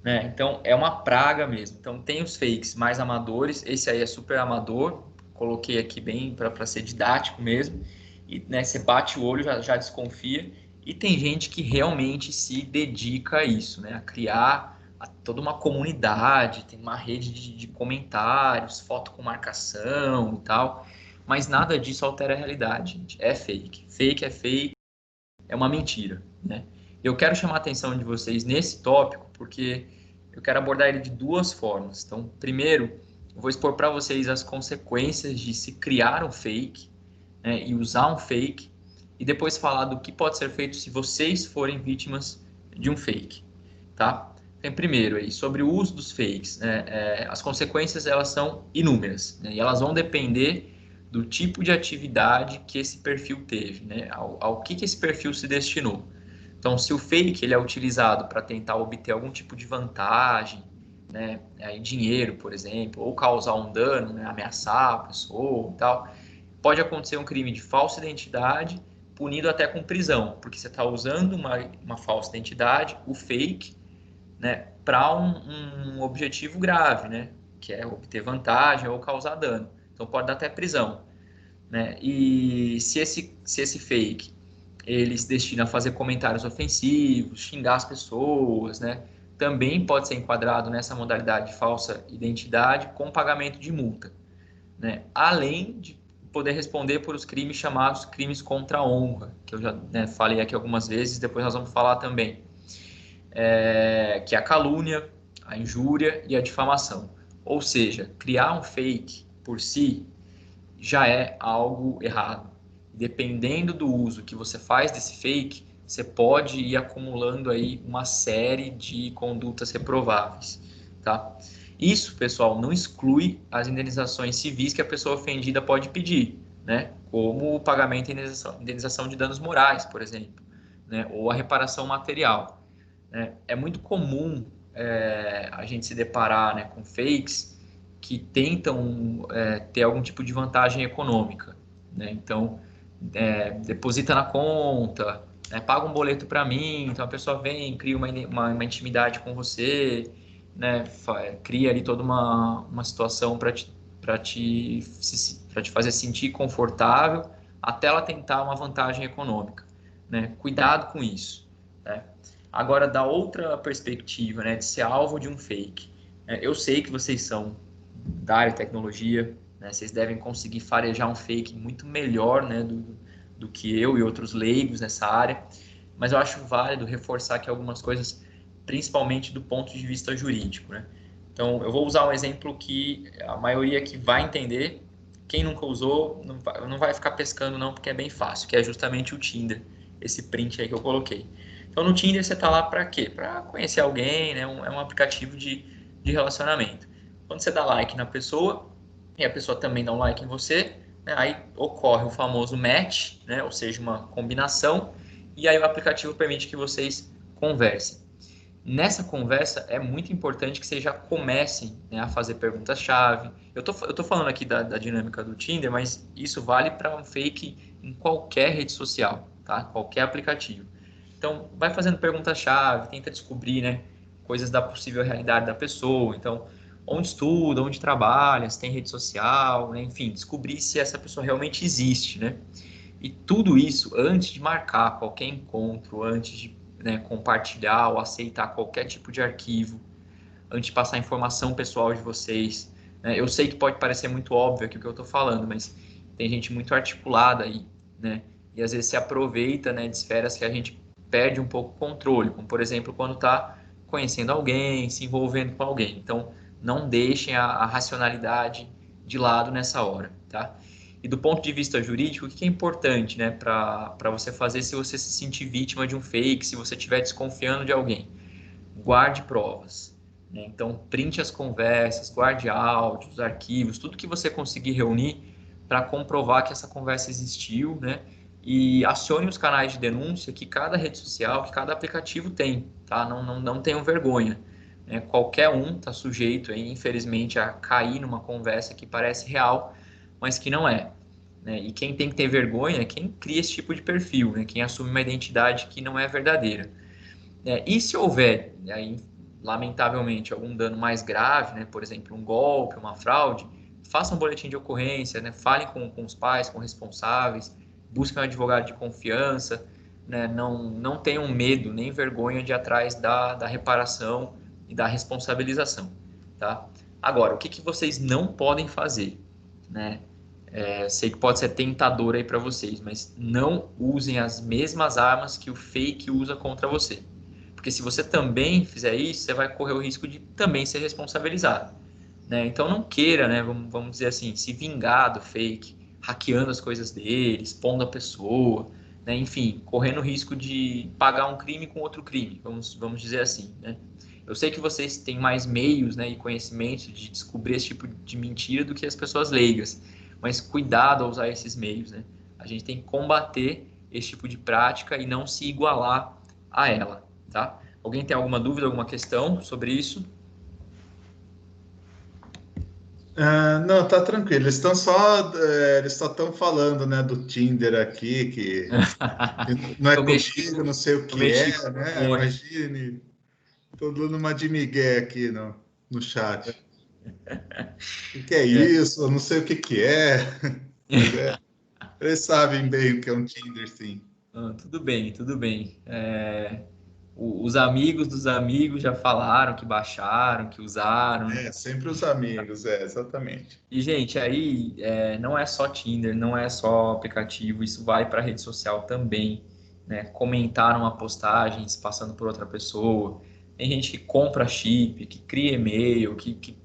S2: né? Então é uma praga mesmo. Então tem os fakes mais amadores, esse aí é super amador, coloquei aqui bem para ser didático mesmo, e né, você bate o olho, já desconfia, e tem gente que realmente se dedica a isso, né? A criar toda uma comunidade, tem uma rede de comentários, foto com marcação e tal, mas nada disso altera a realidade, gente. É fake. Fake é fake, é uma mentira, né? Eu quero chamar a atenção de vocês nesse tópico porque eu quero abordar ele de duas formas. Então, primeiro, eu vou expor para vocês as consequências de se criar um fake, né, e usar um fake, e depois falar do que pode ser feito se vocês forem vítimas de um fake, tá? Então, primeiro, aí, sobre o uso dos fakes, né, as consequências elas são inúmeras, né, e elas vão depender do tipo de atividade que esse perfil teve, né, ao que esse perfil se destinou. Então, se o fake ele é utilizado para tentar obter algum tipo de vantagem, né, dinheiro, por exemplo, ou causar um dano, né, ameaçar a pessoa e tal, pode acontecer um crime de falsa identidade, punido até com prisão, porque você está usando uma falsa identidade, o fake, né, para um objetivo grave, né, que é obter vantagem ou causar dano. Então, pode dar até prisão, né? E se esse fake ele se destina a fazer comentários ofensivos, xingar as pessoas, né? Também pode ser enquadrado nessa modalidade de falsa identidade com pagamento de multa, né? Além de poder responder por os crimes chamados crimes contra a honra, que eu já, né, falei aqui algumas vezes, depois nós vamos falar também, que é a calúnia, a injúria e a difamação. Ou seja, criar um fake por si já é algo errado. Dependendo do uso que você faz desse fake, você pode ir acumulando aí uma série de condutas reprováveis, tá? Isso, pessoal, não exclui as indenizações civis que a pessoa ofendida pode pedir, né? Como o pagamento de indenização de danos morais, por exemplo, né? Ou a reparação material, né? É muito comum a gente se deparar, né, com fakes que tentam ter algum tipo de vantagem econômica, né? Então, deposita na conta, né, paga um boleto para mim, então a pessoa vem, cria uma intimidade com você, né, cria ali toda uma situação para te fazer sentir confortável até ela tentar uma vantagem econômica, né? Cuidado com isso, né? Agora, da outra perspectiva, né, de ser alvo de um fake, eu sei que vocês são da área de tecnologia, né, vocês devem conseguir farejar um fake muito melhor, né, do que eu e outros leigos nessa área, mas eu acho válido reforçar aqui algumas coisas, principalmente do ponto de vista jurídico, né? Então, eu vou usar um exemplo que a maioria que vai entender, quem nunca usou não vai ficar pescando não, porque é bem fácil, que é justamente o Tinder, esse print aí que eu coloquei. Então, no Tinder, você está lá para quê? Para conhecer alguém, né? É um aplicativo de relacionamento. Quando você dá like na pessoa, e a pessoa também dá um like em você, né? Aí ocorre o famoso match, né? Ou seja, uma combinação, e aí o aplicativo permite que vocês conversem. Nessa conversa, é muito importante que vocês já comecem, né, a fazer perguntas-chave. Eu tô falando aqui da dinâmica do Tinder, mas isso vale para um fake em qualquer rede social, tá? Qualquer aplicativo. Então, vai fazendo perguntas-chave, tenta descobrir, né, coisas da possível realidade da pessoa. Então, onde estuda, onde trabalha, se tem rede social, né, enfim, descobrir se essa pessoa realmente existe, né? E tudo isso antes de marcar qualquer encontro, antes de, né, compartilhar ou aceitar qualquer tipo de arquivo, antes de passar informação pessoal de vocês, né? Eu sei que pode parecer muito óbvio aqui o que eu estou falando, mas tem gente muito articulada aí, né? E às vezes se aproveita, né, de esferas que a gente perde um pouco o controle, como por exemplo quando está conhecendo alguém, se envolvendo com alguém. Então, não deixem a racionalidade de lado nessa hora, tá? E do ponto de vista jurídico, o que é importante, né, para você fazer se você se sentir vítima de um fake, se você estiver desconfiando de alguém? Guarde provas, né? Então, printe as conversas, guarde áudios, arquivos, tudo que você conseguir reunir para comprovar que essa conversa existiu, né? E acione os canais de denúncia que cada rede social, que cada aplicativo tem, tá? Não tenham vergonha, né? Qualquer um está sujeito, aí, infelizmente, a cair numa conversa que parece real, mas que não é, né? E quem tem que ter vergonha é quem cria esse tipo de perfil, né? Quem assume uma identidade que não é verdadeira. E se houver, aí, lamentavelmente, algum dano mais grave, né? Por exemplo, um golpe, uma fraude, faça um boletim de ocorrência, né? Falem com os pais, com responsáveis, busquem um advogado de confiança, né? Não tenham medo nem vergonha de ir atrás da reparação e da responsabilização, tá? Agora, o que vocês não podem fazer, né? Sei que pode ser tentador aí para vocês, mas não usem as mesmas armas que o fake usa contra você. Porque se você também fizer isso, você vai correr o risco de também ser responsabilizado, né? Então não queira, né, vamos dizer assim, se vingar do fake, hackeando as coisas dele, expondo a pessoa, né? Enfim, correndo o risco de pagar um crime com outro crime, vamos dizer assim, né? Eu sei que vocês têm mais meios, né, e conhecimento de descobrir esse tipo de mentira do que as pessoas leigas, mas cuidado ao usar esses meios, né? A gente tem que combater esse tipo de prática e não se igualar a ela, tá? Alguém tem alguma dúvida, alguma questão sobre isso?
S1: Não, tá tranquilo. Eles só estão falando, né, do Tinder aqui, que não é
S2: Eu mexi,
S1: comigo, não sei o
S2: eu
S1: que
S2: mexi
S1: é,
S2: com o
S1: né?
S2: fone.
S1: Imagine, tô dando uma de migué aqui no chat. O que é
S2: É.
S1: isso? Eu não sei o que é, mas eles sabem bem o que é um Tinder, sim.
S2: Tudo bem, tudo bem. Os amigos dos amigos já falaram que baixaram, que usaram, né?
S1: Sempre os amigos, exatamente.
S2: E, gente, aí não é só Tinder, não é só aplicativo, isso vai para rede social também, né? Comentar uma postagem se passando por outra pessoa. Tem gente que compra chip, que cria e-mail, que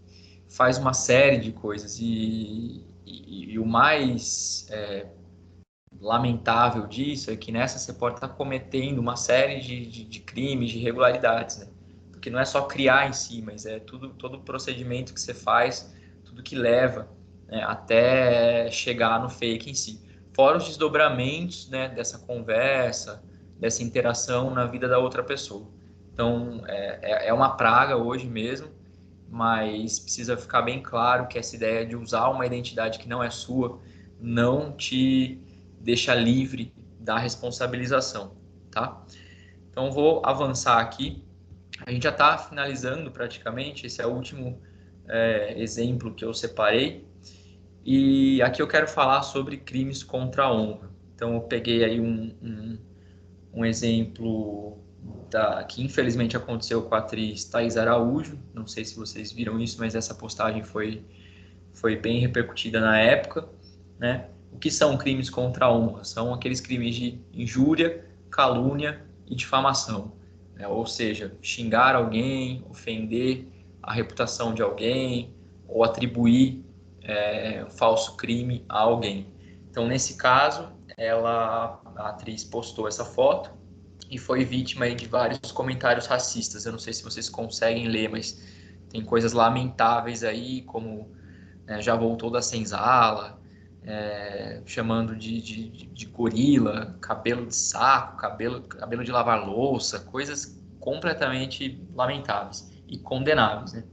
S2: faz uma série de coisas. E o mais lamentável disso é que nessa você pode estar cometendo uma série de crimes, de irregularidades, né? Porque não é só criar em si, mas é todo o procedimento que você faz, tudo que leva, né, até chegar no fake em si. Fora os desdobramentos, né, dessa conversa, dessa interação na vida da outra pessoa. Então, é uma praga hoje mesmo, mas precisa ficar bem claro que essa ideia de usar uma identidade que não é sua não te deixa livre da responsabilização, tá? Então, vou avançar aqui. A gente já está finalizando praticamente, esse é o último exemplo que eu separei. E aqui eu quero falar sobre crimes contra a honra. Então, eu peguei aí um exemplo que infelizmente aconteceu com a atriz Thaís Araújo. Não sei se vocês viram isso, mas essa postagem foi bem repercutida na época, né? O que são crimes contra a honra? São aqueles crimes de injúria, calúnia e difamação, né? Ou seja, xingar alguém, ofender a reputação de alguém ou atribuir um falso crime a alguém. Então, nesse caso, a atriz postou essa foto e foi vítima aí de vários comentários racistas. Eu não sei se vocês conseguem ler, mas tem coisas lamentáveis aí, como já voltou da senzala, chamando de gorila, cabelo de saco, cabelo de lavar louça, coisas completamente lamentáveis e condenáveis, né?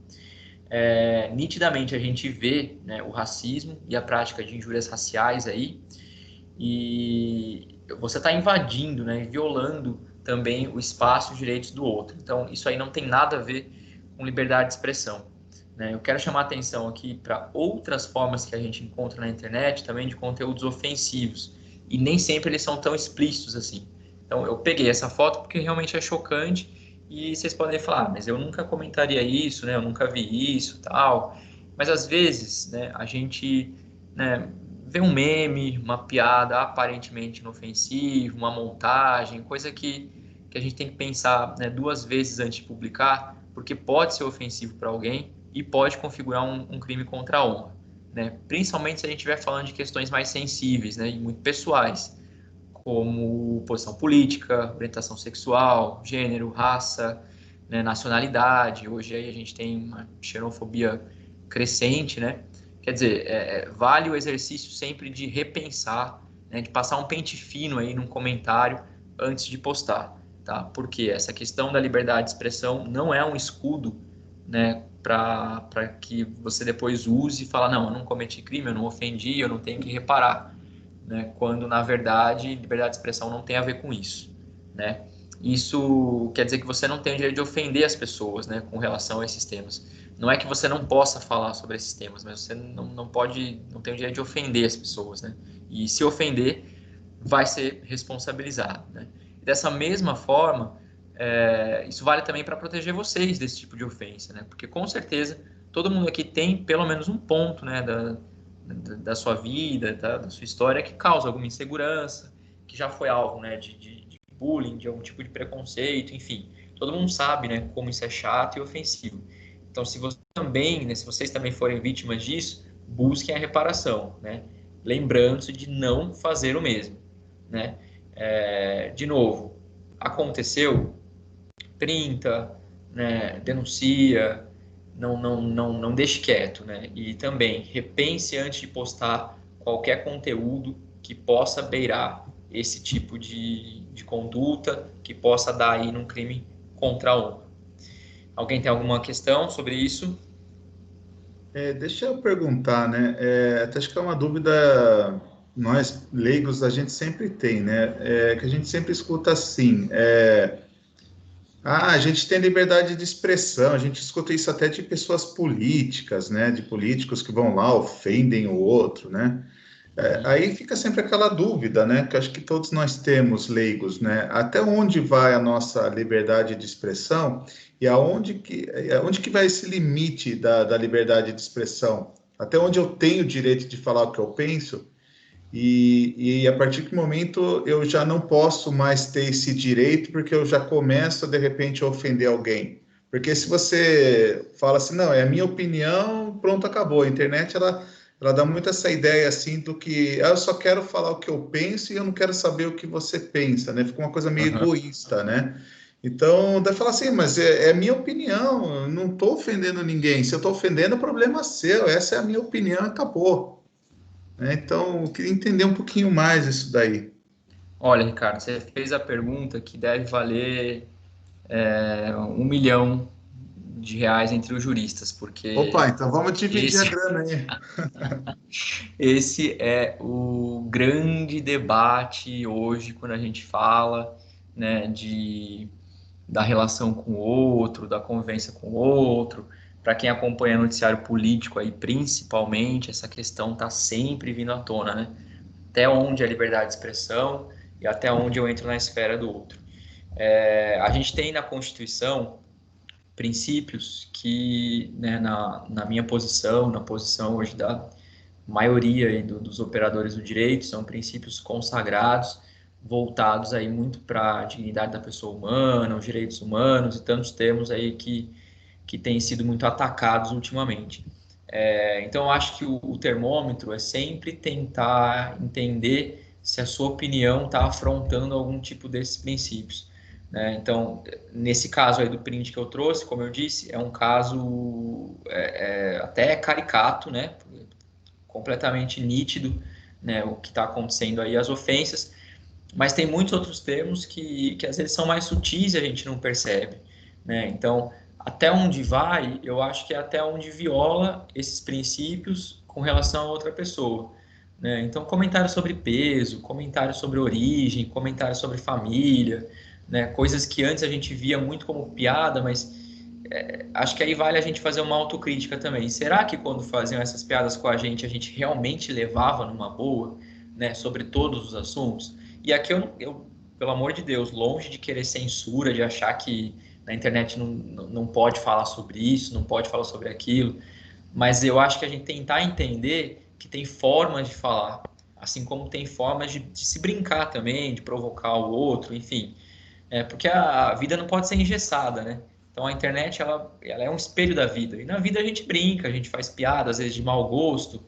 S2: Nitidamente a gente vê, né, o racismo e a prática de injúrias raciais aí, e você está invadindo, né, violando também o espaço e os direitos do outro. Então, isso aí não tem nada a ver com liberdade de expressão, né? Eu quero chamar a atenção aqui para outras formas que a gente encontra na internet, também de conteúdos ofensivos, e nem sempre eles são tão explícitos assim. Então, eu peguei essa foto porque realmente é chocante, e vocês podem falar, mas eu nunca comentaria isso, né? Eu nunca vi isso, tal. Mas às vezes, né, a gente, né, vê um meme, uma piada aparentemente inofensiva, uma montagem, coisa que a gente tem que pensar, né, duas vezes antes de publicar, porque pode ser ofensivo para alguém e pode configurar um crime contra a honra, né? Principalmente se a gente estiver falando de questões mais sensíveis, né, e muito pessoais, como posição política, orientação sexual, gênero, raça, né, nacionalidade. Hoje aí a gente tem uma xenofobia crescente, né? Quer dizer, vale o exercício sempre de repensar, né, de passar um pente fino aí num comentário antes de postar, tá? Porque essa questão da liberdade de expressão não é um escudo, né, para que você depois use e fala, não, eu não cometi crime, eu não ofendi, eu não tenho que reparar, né? Quando, na verdade, liberdade de expressão não tem a ver com isso, né? Isso quer dizer que você não tem o direito de ofender as pessoas, né, com relação a esses temas. Não é que você não possa falar sobre esses temas, mas você não tem o direito de ofender as pessoas, né? E se ofender, vai ser responsabilizado, né? E dessa mesma forma, isso vale também para proteger vocês desse tipo de ofensa, né? Porque com certeza todo mundo aqui tem pelo menos um ponto, né, da sua vida, da sua história, que causa alguma insegurança, que já foi alvo, né, de bullying, de algum tipo de preconceito, enfim. Todo mundo sabe, né, como isso é chato e ofensivo. Então, se você também, né, se vocês também forem vítimas disso, busquem a reparação, né? Lembrando-se de não fazer o mesmo, né? De novo, aconteceu, printa, né, denuncia, não deixe quieto, né? E também repense antes de postar qualquer conteúdo que possa beirar esse tipo de conduta, que possa dar aí num crime contra a honra. Alguém tem alguma questão sobre isso?
S1: Deixa eu perguntar, né? Acho que é uma dúvida nós leigos a gente sempre tem, né? Que a gente sempre escuta assim. A gente tem liberdade de expressão, a gente escuta isso até de pessoas políticas, né? De políticos que vão lá, ofendem o outro, né? Aí fica sempre aquela dúvida, né? Que acho que todos nós temos, leigos, né? Até onde vai a nossa liberdade de expressão e aonde que vai esse limite da liberdade de expressão? Até onde eu tenho o direito de falar o que eu penso e a partir do momento eu já não posso mais ter esse direito porque eu já começo, de repente, a ofender alguém. Porque se você fala assim, não, é a minha opinião, pronto, acabou. A internet, ela dá muito essa ideia, assim, do que eu só quero falar o que eu penso e eu não quero saber o que você pensa, né? Fica uma coisa meio egoísta, né? Então, deve falar assim, mas é minha opinião, eu não estou ofendendo ninguém. Se eu estou ofendendo, o problema é seu, essa é a minha opinião, acabou. Então, eu queria entender um pouquinho mais isso daí.
S2: Olha, Ricardo, você fez a pergunta que deve valer R$ 1 milhão entre os juristas, porque
S1: Opa, então vamos dividir a grana aí.
S2: esse é o grande debate hoje quando a gente fala, né, da relação com o outro, da convivência com o outro. Para quem acompanha noticiário político aí, principalmente, essa questão está sempre vindo à tona, né? Até onde é liberdade de expressão e até onde eu entro na esfera do outro. A gente tem na Constituição princípios que, né, na minha posição, na posição hoje da maioria aí dos operadores do direito, são princípios consagrados, voltados aí muito para a dignidade da pessoa humana, os direitos humanos e tantos termos aí que têm sido muito atacados ultimamente. Então, eu acho que o termômetro é sempre tentar entender se a sua opinião está afrontando algum tipo desses princípios, né? Então, nesse caso aí do print que eu trouxe, como eu disse, é um caso até caricato, né? Completamente nítido, né, o que está acontecendo aí, as ofensas, mas tem muitos outros termos que às vezes são mais sutis e a gente não percebe, né? Então, até onde vai, eu acho que é até onde viola esses princípios com relação a outra pessoa, né? Então, comentário sobre peso, comentário sobre origem, comentário sobre família, né? Coisas que antes a gente via muito como piada, mas acho que aí vale a gente fazer uma autocrítica também. Será que quando faziam essas piadas com a gente realmente levava numa boa, né, sobre todos os assuntos? E aqui pelo amor de Deus, longe de querer censura, de achar que na internet não pode falar sobre isso, não pode falar sobre aquilo, mas eu acho que a gente tentar entender que tem formas de falar, assim como tem formas de se brincar também, de provocar o outro, enfim. Porque a vida não pode ser engessada, né? Então a internet ela é um espelho da vida. E na vida a gente brinca, a gente faz piada, às vezes de mau gosto,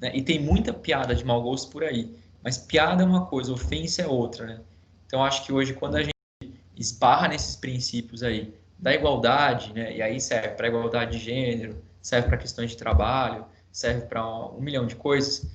S2: né? E tem muita piada de mau gosto por aí. Mas piada é uma coisa, ofensa é outra, né? Então acho que hoje, quando a gente esbarra nesses princípios aí da igualdade, né? E aí serve para igualdade de gênero, serve para questões de trabalho, serve para 1 milhão de coisas.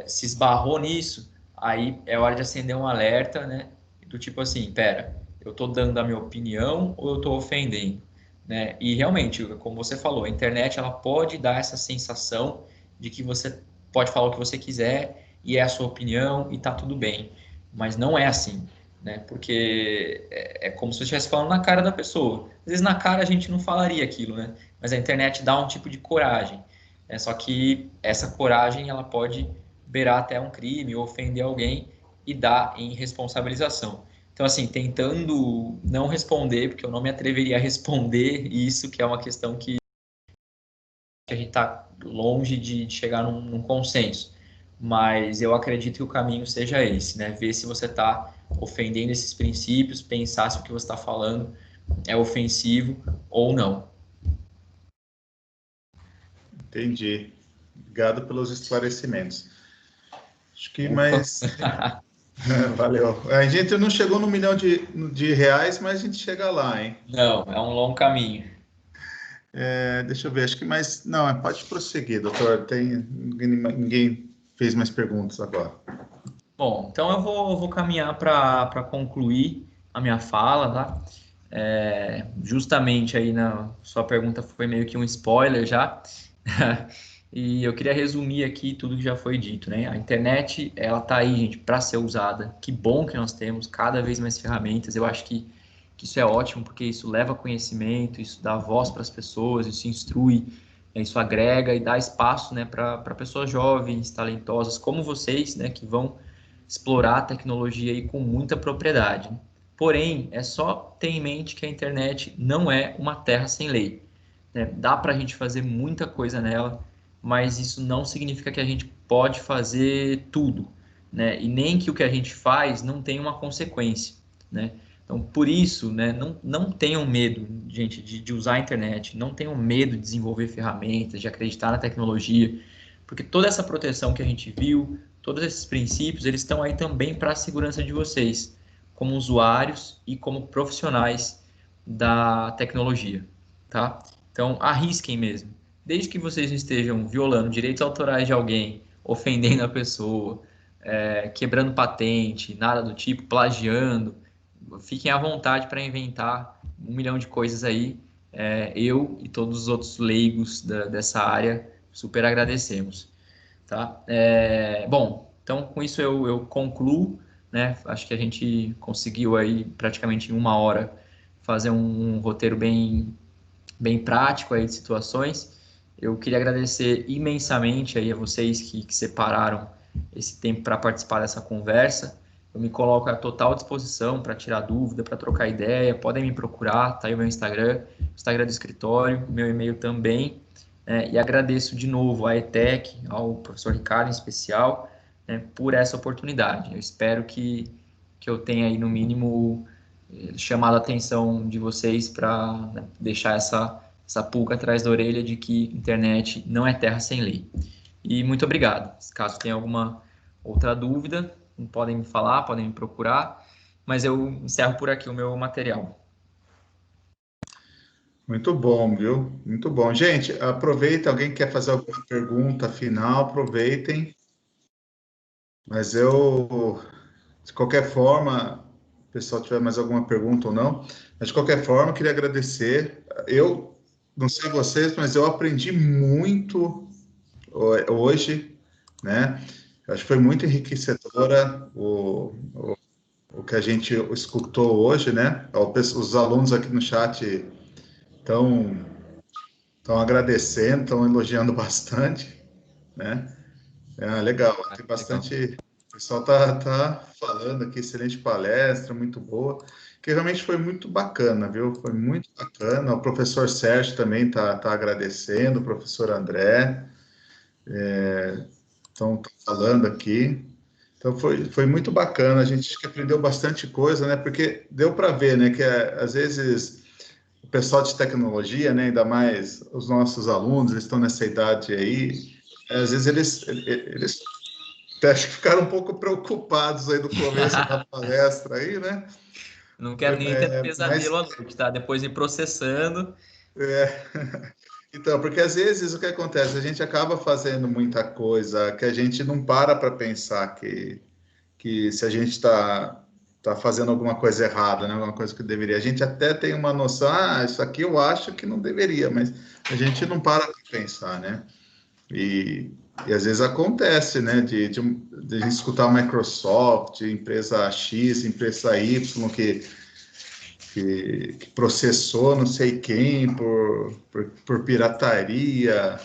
S2: Se esbarrou nisso, aí é hora de acender um alerta, né? Do tipo assim, pera, eu estou dando a minha opinião ou eu estou ofendendo, né? E realmente, como você falou, a internet ela pode dar essa sensação de que você pode falar o que você quiser e é a sua opinião e tá tudo bem, mas não é assim, né? Porque é como se você estivesse falando na cara da pessoa. Às vezes na cara a gente não falaria aquilo, né? Mas a internet dá um tipo de coragem, né? Só que essa coragem ela pode beirar até um crime ou ofender alguém e dar em responsabilização. Então, assim, tentando não responder, porque eu não me atreveria a responder isso, que é uma questão que a gente está longe de chegar num consenso. Mas eu acredito que o caminho seja esse, né? Ver se você está ofendendo esses princípios, pensar se o que você está falando é ofensivo ou não.
S1: Entendi. Obrigado pelos esclarecimentos. Acho que
S2: Opa.
S1: mais. Valeu. A gente não chegou no milhão de reais, mas a gente chega lá, hein?
S2: Não, é um longo caminho.
S1: Deixa eu ver, acho que mais. Não, pode prosseguir, doutor. Ninguém fez mais perguntas agora.
S2: Bom, então eu vou caminhar para concluir a minha fala, tá? Justamente aí na sua pergunta foi meio que um spoiler já. E eu queria resumir aqui tudo que já foi dito, né? A internet, ela tá aí, gente, para ser usada. Que bom que nós temos cada vez mais ferramentas. Eu acho que isso é ótimo, porque isso leva conhecimento, isso dá voz para as pessoas, isso instrui, isso agrega e dá espaço, né, para pessoas jovens, talentosas, como vocês, né, que vão explorar a tecnologia aí com muita propriedade. Porém, é só ter em mente que a internet não é uma terra sem lei, né? Dá para a gente fazer muita coisa nela, mas isso não significa que a gente pode fazer tudo, né? E nem que o que a gente faz não tenha uma consequência, né? Então, por isso, né, não tenham medo, gente, de usar a internet, não tenham medo de desenvolver ferramentas, de acreditar na tecnologia, porque toda essa proteção que a gente viu, todos esses princípios, eles estão aí também para a segurança de vocês, como usuários e como profissionais da tecnologia, tá? Então, arrisquem mesmo. Desde que vocês não estejam violando direitos autorais de alguém, ofendendo a pessoa, quebrando patente, nada do tipo, plagiando, fiquem à vontade para inventar 1 milhão de coisas aí. Eu e todos os outros leigos dessa área super agradecemos, tá? Bom, então com isso eu concluo, né? Acho que a gente conseguiu aí praticamente em 1 hora fazer um roteiro bem prático aí de situações. Eu queria agradecer imensamente aí a vocês que separaram esse tempo para participar dessa conversa. Eu me coloco à total disposição para tirar dúvida, para trocar ideia. Podem me procurar, tá aí o meu Instagram, o Instagram do escritório, meu e-mail também. E agradeço de novo à ETEC, ao professor Ricardo em especial, né, por essa oportunidade. Eu espero que eu tenha aí, no mínimo, chamado a atenção de vocês para, né, deixar essa pulga atrás da orelha de que internet não é terra sem lei. E muito obrigado. Caso tenha alguma outra dúvida, podem me falar, podem me procurar, mas eu encerro por aqui o meu material.
S1: Muito bom, viu? Muito bom. Gente, aproveita, alguém quer fazer alguma pergunta final, aproveitem. Mas de qualquer forma, se o pessoal tiver mais alguma pergunta ou não, mas de qualquer forma, eu queria agradecer. Eu não sei vocês, mas eu aprendi muito hoje, né? Eu acho que foi muito enriquecedora o que a gente escutou hoje, né? Os alunos aqui no chat estão agradecendo, estão elogiando bastante, né? Legal, tem bastante. O pessoal tá falando aqui, excelente palestra, muito boa, que realmente foi muito bacana, viu? Foi muito bacana. O professor Sérgio também tá agradecendo, o professor André, estão falando aqui. Então foi muito bacana, a gente acho que aprendeu bastante coisa, né? Porque deu para ver, né, que às vezes o pessoal de tecnologia, né, ainda mais os nossos alunos, eles estão nessa idade aí, às vezes eles acho que ficaram um pouco preocupados aí do começo da palestra aí, né?
S2: Não quero nem ter
S1: Mas,
S2: pesadelo à noite, tá? Depois ir processando.
S1: então, porque às vezes o que acontece, a gente acaba fazendo muita coisa que a gente não para pensar que se a gente tá fazendo alguma coisa errada, né? Alguma coisa que deveria. A gente até tem uma noção, isso aqui eu acho que não deveria, mas a gente não para pensar, né? E às vezes acontece, né, de a gente escutar Microsoft, empresa X, empresa Y, que processou não sei quem por pirataria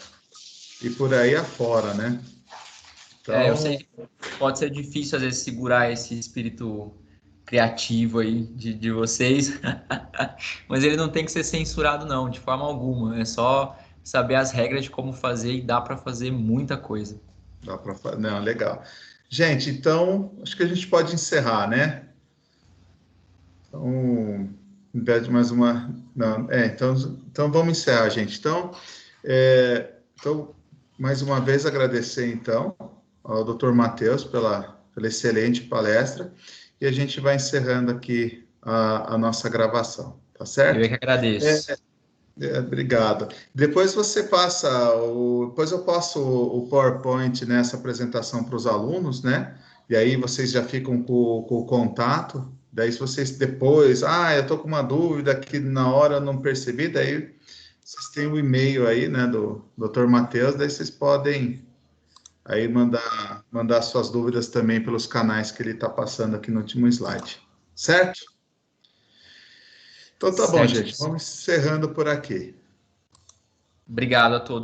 S1: e por aí afora, né? Então,
S2: Eu sei que pode ser difícil, às vezes, segurar esse espírito criativo aí de vocês, mas ele não tem que ser censurado, não, de forma alguma. É só saber as regras de como fazer e dá para fazer muita coisa.
S1: dá para. Não, legal. Gente, então, acho que a gente pode encerrar, né? Então, em vez de mais uma. Não, então vamos encerrar, gente. Então, mais uma vez agradecer, então, ao Dr. Matheus pela excelente palestra, e a gente vai encerrando aqui a nossa gravação, tá
S2: Eu
S1: certo?
S2: é que agradeço.
S1: Obrigado. Depois você depois eu passo o PowerPoint nessa apresentação para os alunos, né? E aí vocês já ficam com o contato. Daí, se vocês depois, eu estou com uma dúvida que na hora eu não percebi, daí vocês têm o e-mail aí, né, do Dr. Matheus, daí vocês podem aí mandar suas dúvidas também pelos canais que ele está passando aqui no último slide. Certo? Então tá bom, gente. Vamos encerrando por aqui.
S2: Obrigado a todos.